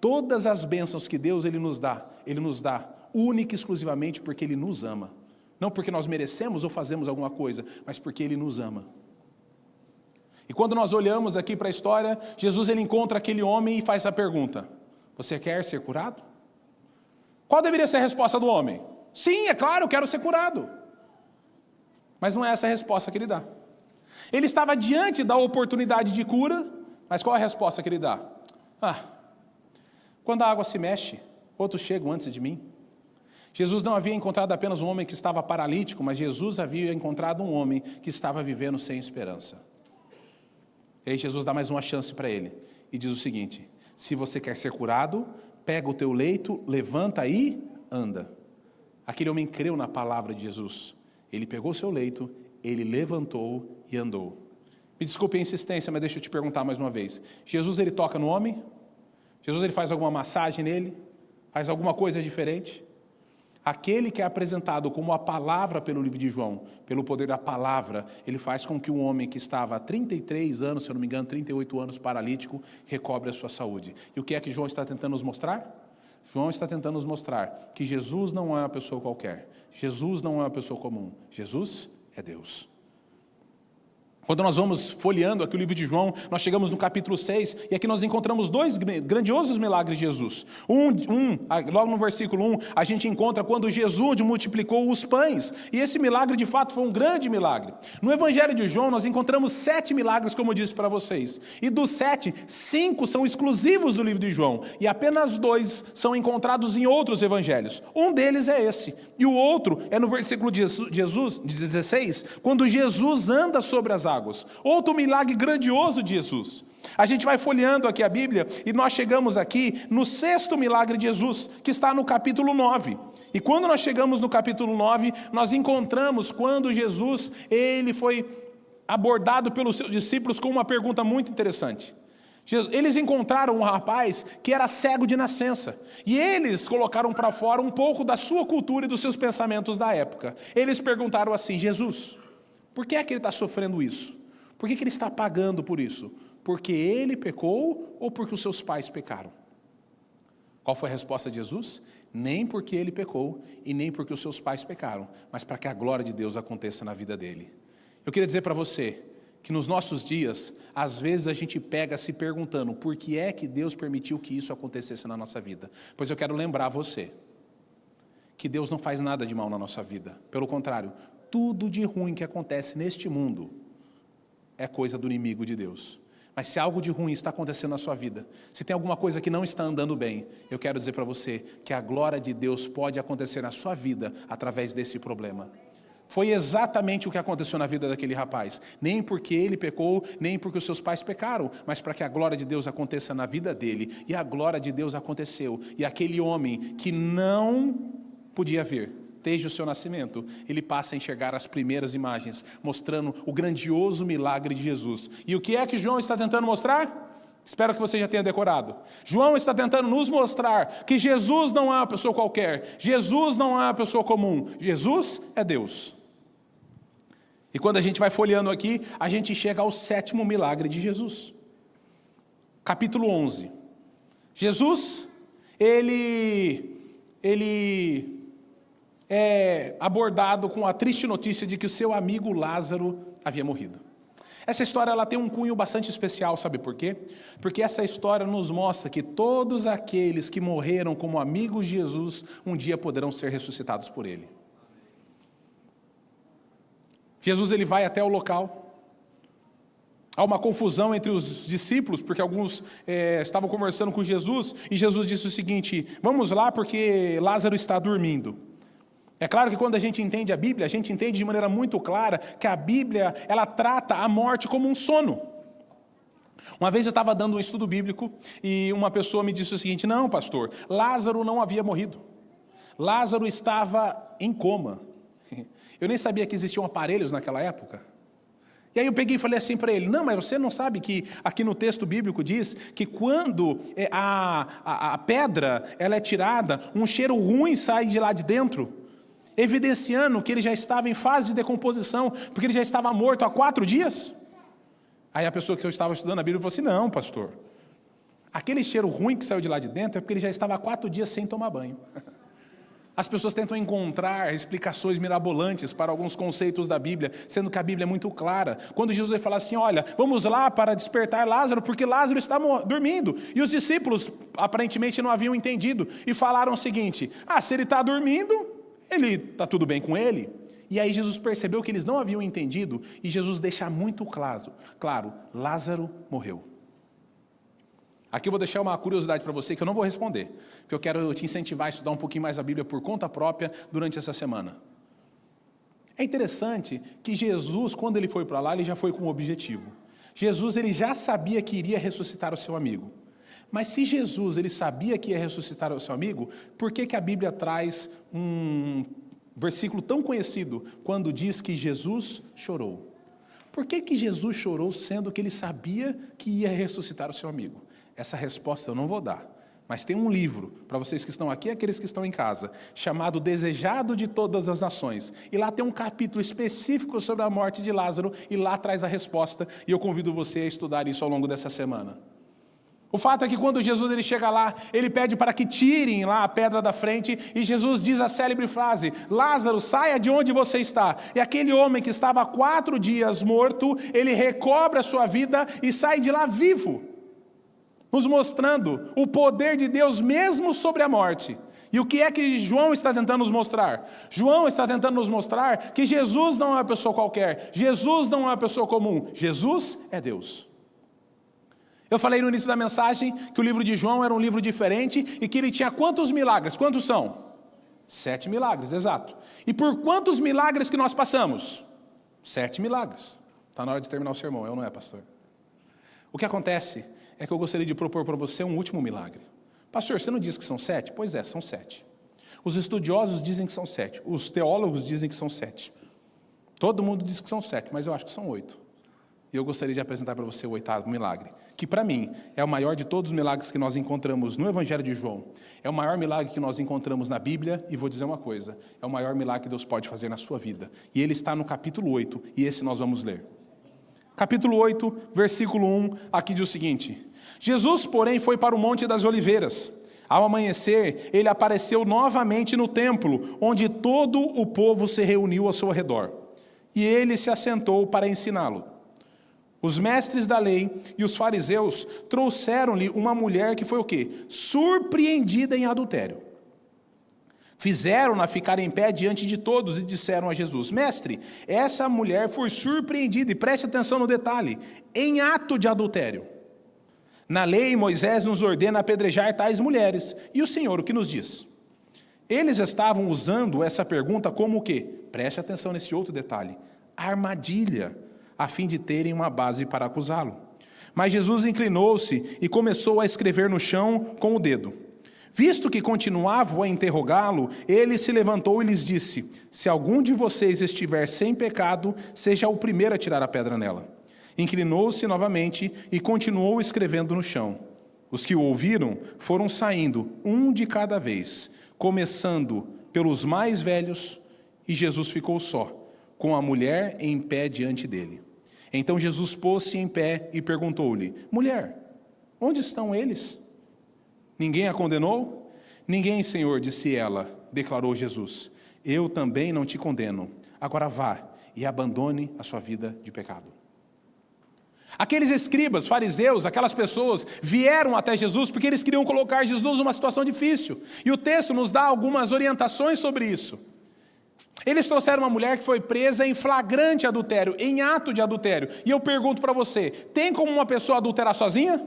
Todas as bênçãos que Deus ele nos dá única e exclusivamente porque Ele nos ama. Não porque nós merecemos ou fazemos alguma coisa, mas porque Ele nos ama. E quando nós olhamos aqui para a história, Jesus ele encontra aquele homem e faz a pergunta: você quer ser curado? Qual deveria ser a resposta do homem? Sim, é claro, eu quero ser curado. Mas não é essa a resposta que ele dá. Ele estava diante da oportunidade de cura, mas qual é a resposta que ele dá? Quando a água se mexe, outros chegam antes de mim. Jesus não havia encontrado apenas um homem que estava paralítico, mas Jesus havia encontrado um homem que estava vivendo sem esperança. E aí Jesus dá mais uma chance para ele e diz o seguinte: se você quer ser curado, pega o teu leito, levanta e anda. Aquele homem creu na palavra de Jesus. Ele pegou o seu leito, ele levantou e andou. Me desculpe a insistência, mas deixa eu te perguntar mais uma vez. Jesus ele toca no homem? Jesus ele faz alguma massagem nele? Faz alguma coisa diferente? Aquele que é apresentado como a palavra pelo livro de João, pelo poder da palavra, ele faz com que um homem que estava há 33 anos, se eu não me engano, 38 anos paralítico, recobre a sua saúde. E o que é que João está tentando nos mostrar? João está tentando nos mostrar que Jesus não é uma pessoa qualquer. Jesus não é uma pessoa comum. Jesus é Deus. Quando nós vamos folheando aqui o livro de João, nós chegamos no capítulo 6, e aqui nós encontramos dois grandiosos milagres de Jesus. Logo no versículo 1, a gente encontra quando Jesus multiplicou os pães, e esse milagre de fato foi um grande milagre. No evangelho de João, nós encontramos 7 milagres, como eu disse para vocês, e dos 7, 5 são exclusivos do livro de João, e apenas 2 são encontrados em outros evangelhos. Um deles é esse, e o outro é no versículo de 16, quando Jesus anda sobre as águas. Outro milagre grandioso de Jesus. A gente vai folheando aqui a Bíblia e nós chegamos aqui no 6º milagre de Jesus, que está no capítulo 9. E quando nós chegamos no capítulo 9, nós encontramos quando Jesus, ele foi abordado pelos seus discípulos com uma pergunta muito interessante. Eles encontraram um rapaz que era cego de nascença, e eles colocaram para fora um pouco da sua cultura e dos seus pensamentos da época. Eles perguntaram assim: Jesus, por que é que ele está sofrendo isso? Por que ele está pagando por isso? Porque ele pecou ou porque os seus pais pecaram? Qual foi a resposta de Jesus? Nem porque ele pecou e nem porque os seus pais pecaram, mas para que a glória de Deus aconteça na vida dele. Eu queria dizer para você que nos nossos dias, às vezes a gente pega se perguntando por que é que Deus permitiu que isso acontecesse na nossa vida. Pois eu quero lembrar você que Deus não faz nada de mal na nossa vida. Pelo contrário, tudo de ruim que acontece neste mundo é coisa do inimigo de Deus. Mas se algo de ruim está acontecendo na sua vida, se tem alguma coisa que não está andando bem, eu quero dizer para você que a glória de Deus pode acontecer na sua vida através desse problema. Foi exatamente o que aconteceu na vida daquele rapaz. Nem porque ele pecou, nem porque os seus pais pecaram, mas para que a glória de Deus aconteça na vida dele. E a glória de Deus aconteceu. E aquele homem que não podia ver desde o seu nascimento, ele passa a enxergar as primeiras imagens, mostrando o grandioso milagre de Jesus. E o que é que João está tentando mostrar? Espero que você já tenha decorado. João está tentando nos mostrar que Jesus não é uma pessoa qualquer, Jesus não é uma pessoa comum, Jesus é Deus. E quando a gente vai folheando aqui, a gente chega ao 7º milagre de Jesus. Capítulo 11. Jesus, ele é abordado com a triste notícia de que o seu amigo Lázaro havia morrido. Essa história ela tem um cunho bastante especial, sabe por quê? Porque essa história nos mostra que todos aqueles que morreram como amigos de Jesus, um dia poderão ser ressuscitados por ele. Jesus ele vai até o local. Há uma confusão entre os discípulos, porque alguns estavam conversando com Jesus, e Jesus disse o seguinte: vamos lá porque Lázaro está dormindo. É claro que quando a gente entende a Bíblia, a gente entende de maneira muito clara que a Bíblia, ela trata a morte como um sono. Uma vez eu estava dando um estudo bíblico e uma pessoa me disse o seguinte: não, pastor, Lázaro não havia morrido. Lázaro estava em coma. Eu nem sabia que existiam aparelhos naquela época. E aí eu peguei e falei assim para ele: não, mas você não sabe que aqui no texto bíblico diz que quando a pedra ela é tirada, um cheiro ruim sai de lá de dentro, evidenciando que ele já estava em fase de decomposição, porque ele já estava morto há 4 dias. Aí a pessoa que eu estava estudando a Bíblia falou assim: não, pastor, aquele cheiro ruim que saiu de lá de dentro é porque ele já estava há 4 dias sem tomar banho. As pessoas tentam encontrar explicações mirabolantes para alguns conceitos da Bíblia, sendo que a Bíblia é muito clara. Quando Jesus vai falar assim: olha, vamos lá para despertar Lázaro, porque Lázaro está dormindo. E os discípulos aparentemente não haviam entendido e falaram o seguinte: se ele está dormindo, ele está tudo bem com ele. E aí Jesus percebeu que eles não haviam entendido, e Jesus deixa muito claro, Lázaro morreu. Aqui eu vou deixar uma curiosidade para você que eu não vou responder, porque eu quero te incentivar a estudar um pouquinho mais a Bíblia por conta própria durante essa semana. É interessante que Jesus, quando ele foi para lá, ele já foi com um objetivo. Jesus ele já sabia que iria ressuscitar o seu amigo. Mas se Jesus ele sabia que ia ressuscitar o seu amigo, por que a Bíblia traz um versículo tão conhecido quando diz que Jesus chorou? Por que Jesus chorou sendo que ele sabia que ia ressuscitar o seu amigo? Essa resposta eu não vou dar, mas tem um livro, para vocês que estão aqui e aqueles que estão em casa, chamado Desejado de Todas as Nações. E lá tem um capítulo específico sobre a morte de Lázaro, e lá traz a resposta, e eu convido você a estudar isso ao longo dessa semana. O fato é que quando Jesus ele chega lá, ele pede para que tirem lá a pedra da frente, e Jesus diz a célebre frase: Lázaro, saia de onde você está. E aquele homem que estava há 4 dias morto, ele recobra a sua vida e sai de lá vivo, nos mostrando o poder de Deus mesmo sobre a morte. E o que é que João está tentando nos mostrar? João está tentando nos mostrar que Jesus não é uma pessoa qualquer, Jesus não é uma pessoa comum, Jesus é Deus. Eu falei no início da mensagem que o livro de João era um livro diferente e que ele tinha quantos milagres? Quantos são? 7 milagres, exato. E por quantos milagres que nós passamos? 7 milagres. Está na hora de terminar o sermão, eu não é, pastor? O que acontece é que eu gostaria de propor para você um último milagre. Pastor, você não disse que são 7? Pois é, são 7. Os estudiosos dizem que são 7. Os teólogos dizem que são 7. Todo mundo diz que são 7, mas eu acho que são 8. E eu gostaria de apresentar para você o 8º milagre, que para mim é o maior de todos os milagres que nós encontramos no Evangelho de João. É o maior milagre que nós encontramos na Bíblia, e vou dizer uma coisa, é o maior milagre que Deus pode fazer na sua vida. E ele está no capítulo 8, e esse nós vamos ler. Capítulo 8, versículo 1, aqui diz o seguinte: Jesus, porém, foi para o Monte das Oliveiras. Ao amanhecer, ele apareceu novamente no templo, onde todo o povo se reuniu ao seu redor. E ele se assentou para ensiná-lo. Os mestres da lei e os fariseus trouxeram-lhe uma mulher que foi o quê? Surpreendida em adultério. Fizeram-na ficar em pé diante de todos e disseram a Jesus: Mestre, essa mulher foi surpreendida, e preste atenção no detalhe, em ato de adultério. Na lei, Moisés nos ordena apedrejar tais mulheres. E o Senhor, o que nos diz? Eles estavam usando essa pergunta como o quê? Preste atenção nesse outro detalhe. Armadilha, a fim de terem uma base para acusá-lo. Mas Jesus inclinou-se e começou a escrever no chão com o dedo. Visto que continuavam a interrogá-lo, ele se levantou e lhes disse: Se algum de vocês estiver sem pecado, seja o primeiro a tirar a pedra nela. Inclinou-se novamente e continuou escrevendo no chão. Os que o ouviram foram saindo, um de cada vez, começando pelos mais velhos, e Jesus ficou só, com a mulher em pé diante dele. Então Jesus pôs-se em pé e perguntou-lhe: Mulher, onde estão eles? Ninguém a condenou? Ninguém, Senhor, disse ela. Declarou Jesus: Eu também não te condeno. Agora vá e abandone a sua vida de pecado. Aqueles escribas, fariseus, aquelas pessoas vieram até Jesus porque eles queriam colocar Jesus numa situação difícil. E o texto nos dá algumas orientações sobre isso. Eles trouxeram uma mulher que foi presa em flagrante adultério, em ato de adultério. E eu pergunto para você, tem como uma pessoa adulterar sozinha?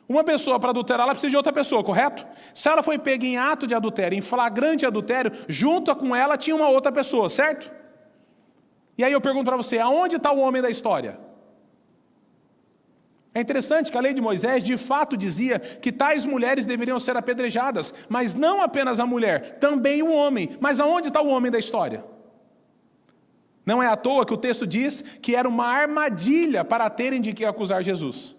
Uma pessoa para adulterar, ela precisa de outra pessoa, correto? Se ela foi pega em ato de adultério, em flagrante adultério, junto com ela tinha uma outra pessoa, certo? E aí eu pergunto para você, aonde está o homem da história? É interessante que a lei de Moisés de fato dizia que tais mulheres deveriam ser apedrejadas, mas não apenas a mulher, também o homem. Mas aonde está o homem da história? Não é à toa que o texto diz que era uma armadilha para terem de que acusar Jesus.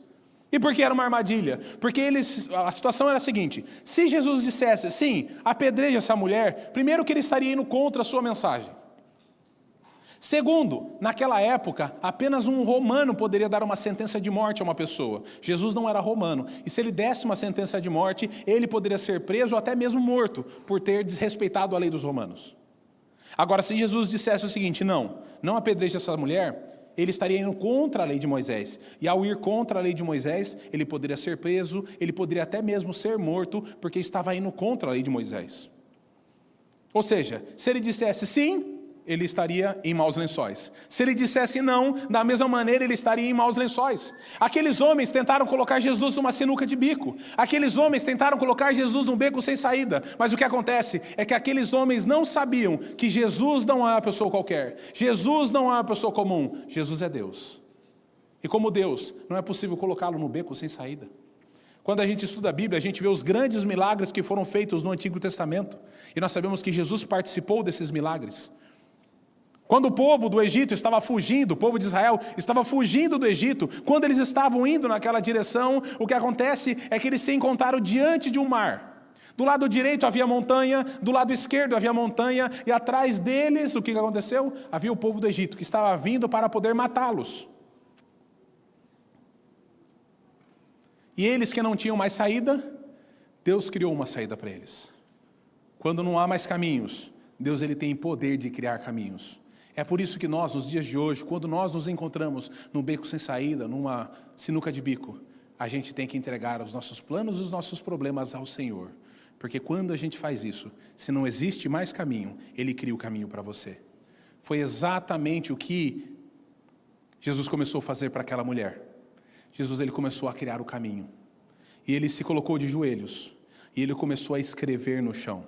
E por que era uma armadilha? Porque a situação era a seguinte: se Jesus dissesse, sim, apedreje essa mulher, primeiro que ele estaria indo contra a sua mensagem. Segundo, naquela época, apenas um romano poderia dar uma sentença de morte a uma pessoa. Jesus não era romano, e se ele desse uma sentença de morte, ele poderia ser preso ou até mesmo morto, por ter desrespeitado a lei dos romanos. Agora, se Jesus dissesse o seguinte, não apedreje essa mulher, ele estaria indo contra a lei de Moisés. E ao ir contra a lei de Moisés, ele poderia ser preso, ele poderia até mesmo ser morto, porque estava indo contra a lei de Moisés. Ou seja, se ele dissesse sim, ele estaria em maus lençóis. Se ele dissesse não, da mesma maneira ele estaria em maus lençóis. Aqueles homens tentaram colocar Jesus numa sinuca de bico. Aqueles homens tentaram colocar Jesus num beco sem saída. Mas o que acontece é que aqueles homens não sabiam que Jesus não é uma pessoa qualquer. Jesus não é uma pessoa comum. Jesus é Deus. E como Deus, não é possível colocá-lo no beco sem saída. Quando a gente estuda a Bíblia, a gente vê os grandes milagres que foram feitos no Antigo Testamento. E nós sabemos que Jesus participou desses milagres. Quando o povo do Egito estava fugindo, o povo de Israel estava fugindo do Egito, quando eles estavam indo naquela direção, o que acontece é que eles se encontraram diante de um mar. Do lado direito havia montanha, do lado esquerdo havia montanha, e atrás deles, o que aconteceu? Havia o povo do Egito, que estava vindo para poder matá-los. E eles que não tinham mais saída, Deus criou uma saída para eles. Quando não há mais caminhos, Deus ele tem poder de criar caminhos. É por isso que nós, nos dias de hoje, quando nós nos encontramos num beco sem saída, numa sinuca de bico, a gente tem que entregar os nossos planos e os nossos problemas ao Senhor. Porque quando a gente faz isso, se não existe mais caminho, Ele cria o caminho para você. Foi exatamente o que Jesus começou a fazer para aquela mulher. Jesus ele começou a criar o caminho. E ele se colocou de joelhos. E ele começou a escrever no chão.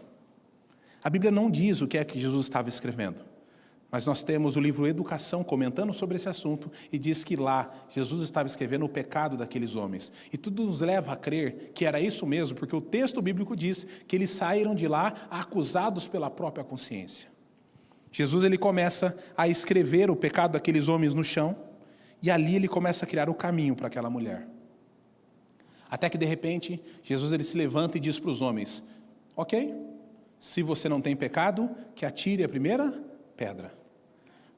A Bíblia não diz o que é que Jesus estava escrevendo. Mas nós temos o livro Educação comentando sobre esse assunto e diz que lá Jesus estava escrevendo o pecado daqueles homens. E tudo nos leva a crer que era isso mesmo, porque o texto bíblico diz que eles saíram de lá acusados pela própria consciência. Jesus ele começa a escrever o pecado daqueles homens no chão e ali ele começa a criar o caminho para aquela mulher. Até que de repente Jesus ele se levanta e diz para os homens: ok, se você não tem pecado, que atire a primeira pedra.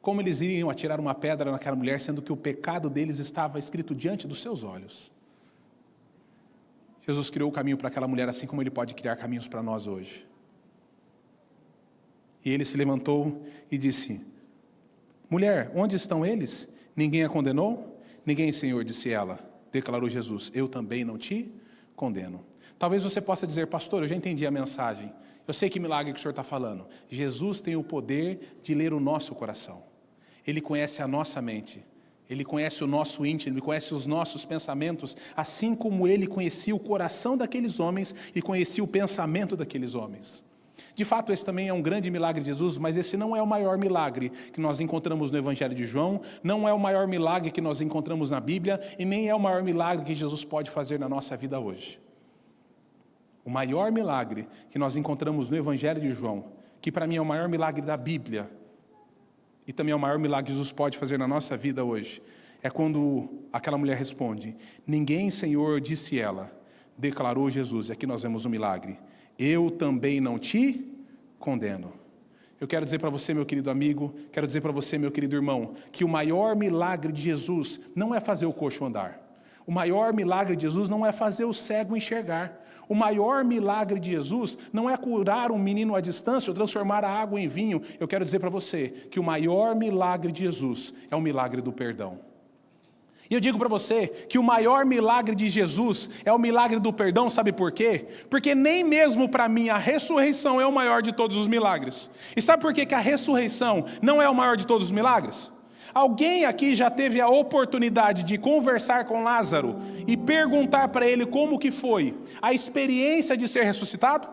Como eles iriam atirar uma pedra naquela mulher, sendo que o pecado deles estava escrito diante dos seus olhos? Jesus criou o caminho para aquela mulher, assim como Ele pode criar caminhos para nós hoje. E Ele se levantou e disse: mulher, onde estão eles? Ninguém a condenou? Ninguém, Senhor, disse ela. Declarou Jesus: eu também não te condeno. Talvez você possa dizer: pastor, eu já entendi a mensagem. Eu sei que milagre que o senhor está falando. Jesus tem o poder de ler o nosso coração. Ele conhece a nossa mente. Ele conhece o nosso íntimo, Ele conhece os nossos pensamentos, assim como Ele conhecia o coração daqueles homens e conhecia o pensamento daqueles homens. De fato, esse também é um grande milagre de Jesus, mas esse não é o maior milagre que nós encontramos no Evangelho de João, não é o maior milagre que nós encontramos na Bíblia, e nem é o maior milagre que Jesus pode fazer na nossa vida hoje. O maior milagre que nós encontramos no Evangelho de João, que para mim é o maior milagre da Bíblia, e também é o maior milagre que Jesus pode fazer na nossa vida hoje, é quando aquela mulher responde: ninguém, Senhor, disse ela. Declarou Jesus, e aqui nós vemos um milagre: eu também não te condeno. Eu quero dizer para você, meu querido amigo, quero dizer para você, meu querido irmão, que o maior milagre de Jesus não é fazer o coxo andar. O maior milagre de Jesus não é fazer o cego enxergar. O maior milagre de Jesus não é curar um menino à distância ou transformar a água em vinho. Eu quero dizer para você que o maior milagre de Jesus é o milagre do perdão. E eu digo para você que o maior milagre de Jesus é o milagre do perdão, sabe por quê? Porque nem mesmo para mim a ressurreição é o maior de todos os milagres. E sabe por que a ressurreição não é o maior de todos os milagres? Alguém aqui já teve a oportunidade de conversar com Lázaro e perguntar para ele como que foi a experiência de ser ressuscitado?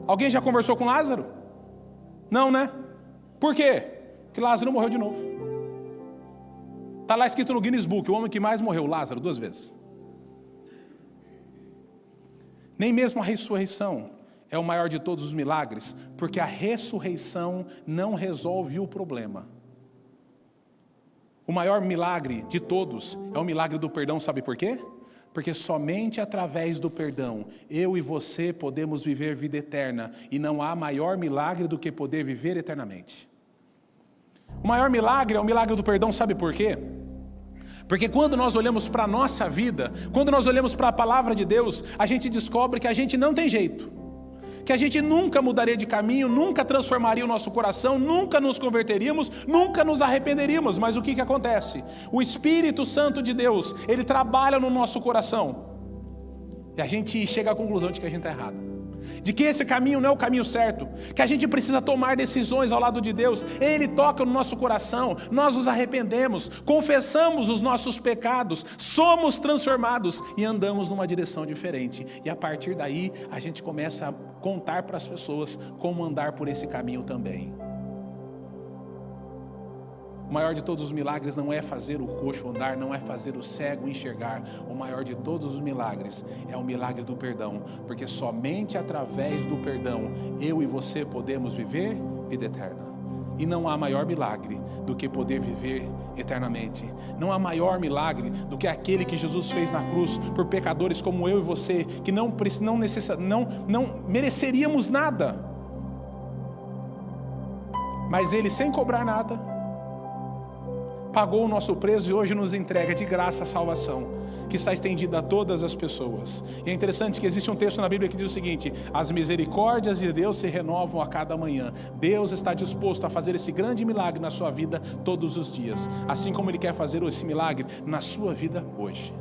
Alguém já conversou com Lázaro? Não, né? Por quê? Porque Lázaro morreu de novo. Está lá escrito no Guinness Book, o homem que mais morreu, Lázaro, 2 vezes. Nem mesmo a ressurreição é o maior de todos os milagres, porque a ressurreição não resolve o problema. O maior milagre de todos é o milagre do perdão, sabe por quê? Porque somente através do perdão, eu e você podemos viver vida eterna, e não há maior milagre do que poder viver eternamente. O maior milagre é o milagre do perdão, sabe por quê? Porque quando nós olhamos para a nossa vida, quando nós olhamos para a palavra de Deus, a gente descobre que a gente não tem jeito. Que a gente nunca mudaria de caminho, nunca transformaria o nosso coração, nunca nos converteríamos, nunca nos arrependeríamos. Mas o que acontece? O Espírito Santo de Deus, Ele trabalha no nosso coração. E a gente chega à conclusão de que a gente está errado. De que esse caminho não é o caminho certo. Que a gente precisa tomar decisões ao lado de Deus. Ele toca no nosso coração, nós nos arrependemos, confessamos os nossos pecados, somos transformados e andamos numa direção diferente. E a partir daí, a gente começa a contar para as pessoas como andar por esse caminho também. O maior de todos os milagres não é fazer o coxo andar, não é fazer o cego enxergar. O maior de todos os milagres é o milagre do perdão, porque somente através do perdão eu e você podemos viver vida eterna. E não há maior milagre do que poder viver eternamente. Não há maior milagre do que aquele que Jesus fez na cruz por pecadores como eu e você, que não mereceríamos nada. Mas Ele, sem cobrar nada, pagou o nosso preço e hoje nos entrega de graça a salvação. que está estendida a todas as pessoas. E é interessante que existe um texto na Bíblia que diz o seguinte: as misericórdias de Deus se renovam a cada manhã. Deus está disposto a fazer esse grande milagre na sua vida todos os dias, assim como Ele quer fazer esse milagre na sua vida hoje.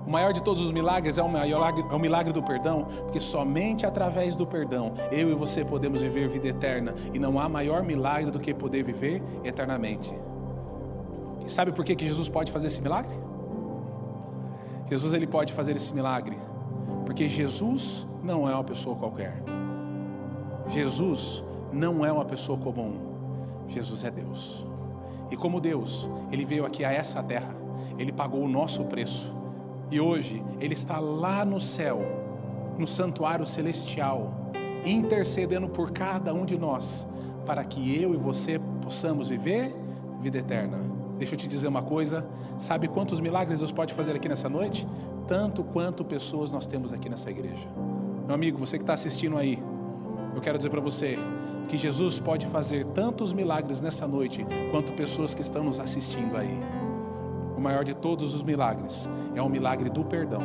O maior de todos os milagres é o milagre do perdão, porque somente através do perdão eu e você podemos viver vida eterna, e não há maior milagre do que poder viver eternamente. E sabe por que Jesus pode fazer esse milagre? Jesus, ele pode fazer esse milagre porque Jesus não é uma pessoa qualquer. Jesus não é uma pessoa comum. Jesus é Deus. E como Deus, Ele veio aqui a essa terra, Ele pagou o nosso preço. E hoje Ele está lá no céu, no santuário celestial, intercedendo por cada um de nós, para que eu e você possamos viver vida eterna. Deixa eu te dizer uma coisa: sabe quantos milagres Deus pode fazer aqui nessa noite? Tanto quanto pessoas nós temos aqui nessa igreja. Meu amigo, você que está assistindo aí, eu quero dizer para você que Jesus pode fazer tantos milagres nessa noite quanto pessoas que estão nos assistindo aí. O maior de todos os milagres é o milagre do perdão,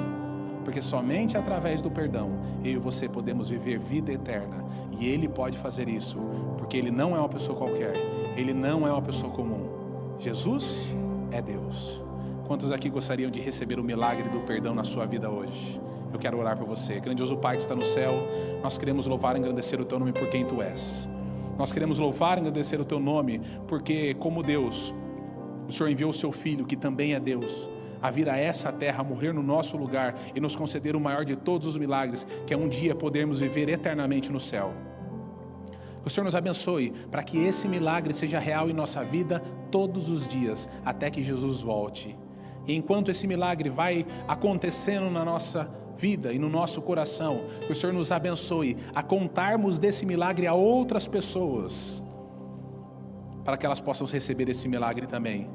porque somente através do perdão eu e você podemos viver vida eterna. E Ele pode fazer isso, porque Ele não é uma pessoa qualquer, Ele não é uma pessoa comum. Jesus é Deus. Quantos aqui gostariam de receber o milagre do perdão na sua vida hoje? Eu quero orar por você. Grandioso Pai que está no céu, nós queremos louvar e engrandecer o Teu nome por quem Tu és. Nós queremos louvar e engrandecer o Teu nome, porque como Deus, o Senhor enviou o Seu Filho, que também é Deus, a vir a essa terra, a morrer no nosso lugar e nos conceder o maior de todos os milagres, que é um dia podermos viver eternamente no céu. O Senhor nos abençoe para que esse milagre seja real em nossa vida todos os dias, até que Jesus volte. E enquanto esse milagre vai acontecendo na nossa vida e no nosso coração, que o Senhor nos abençoe a contarmos desse milagre a outras pessoas, para que elas possam receber esse milagre também.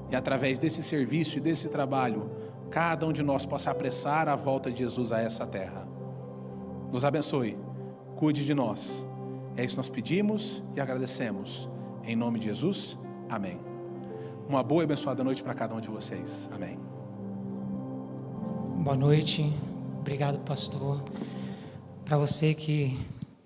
E através desse serviço e desse trabalho, cada um de nós possa apressar a volta de Jesus a essa terra. Nos abençoe, cuide de nós. É isso que nós pedimos e agradecemos. Em nome de Jesus, amém. Uma boa e abençoada noite para cada um de vocês. Amém. Boa noite. Obrigado, pastor. Para você que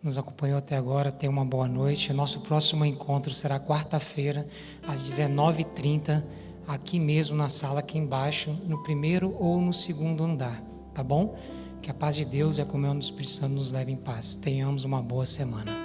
nos acompanhou até agora, tenha uma boa noite. Nosso próximo encontro será quarta-feira, às 19h30, aqui mesmo na sala, aqui embaixo, no primeiro ou no segundo andar, tá bom? Que a paz de Deus e a comunhão do Espírito Santo nos leve em paz. Tenhamos uma boa semana.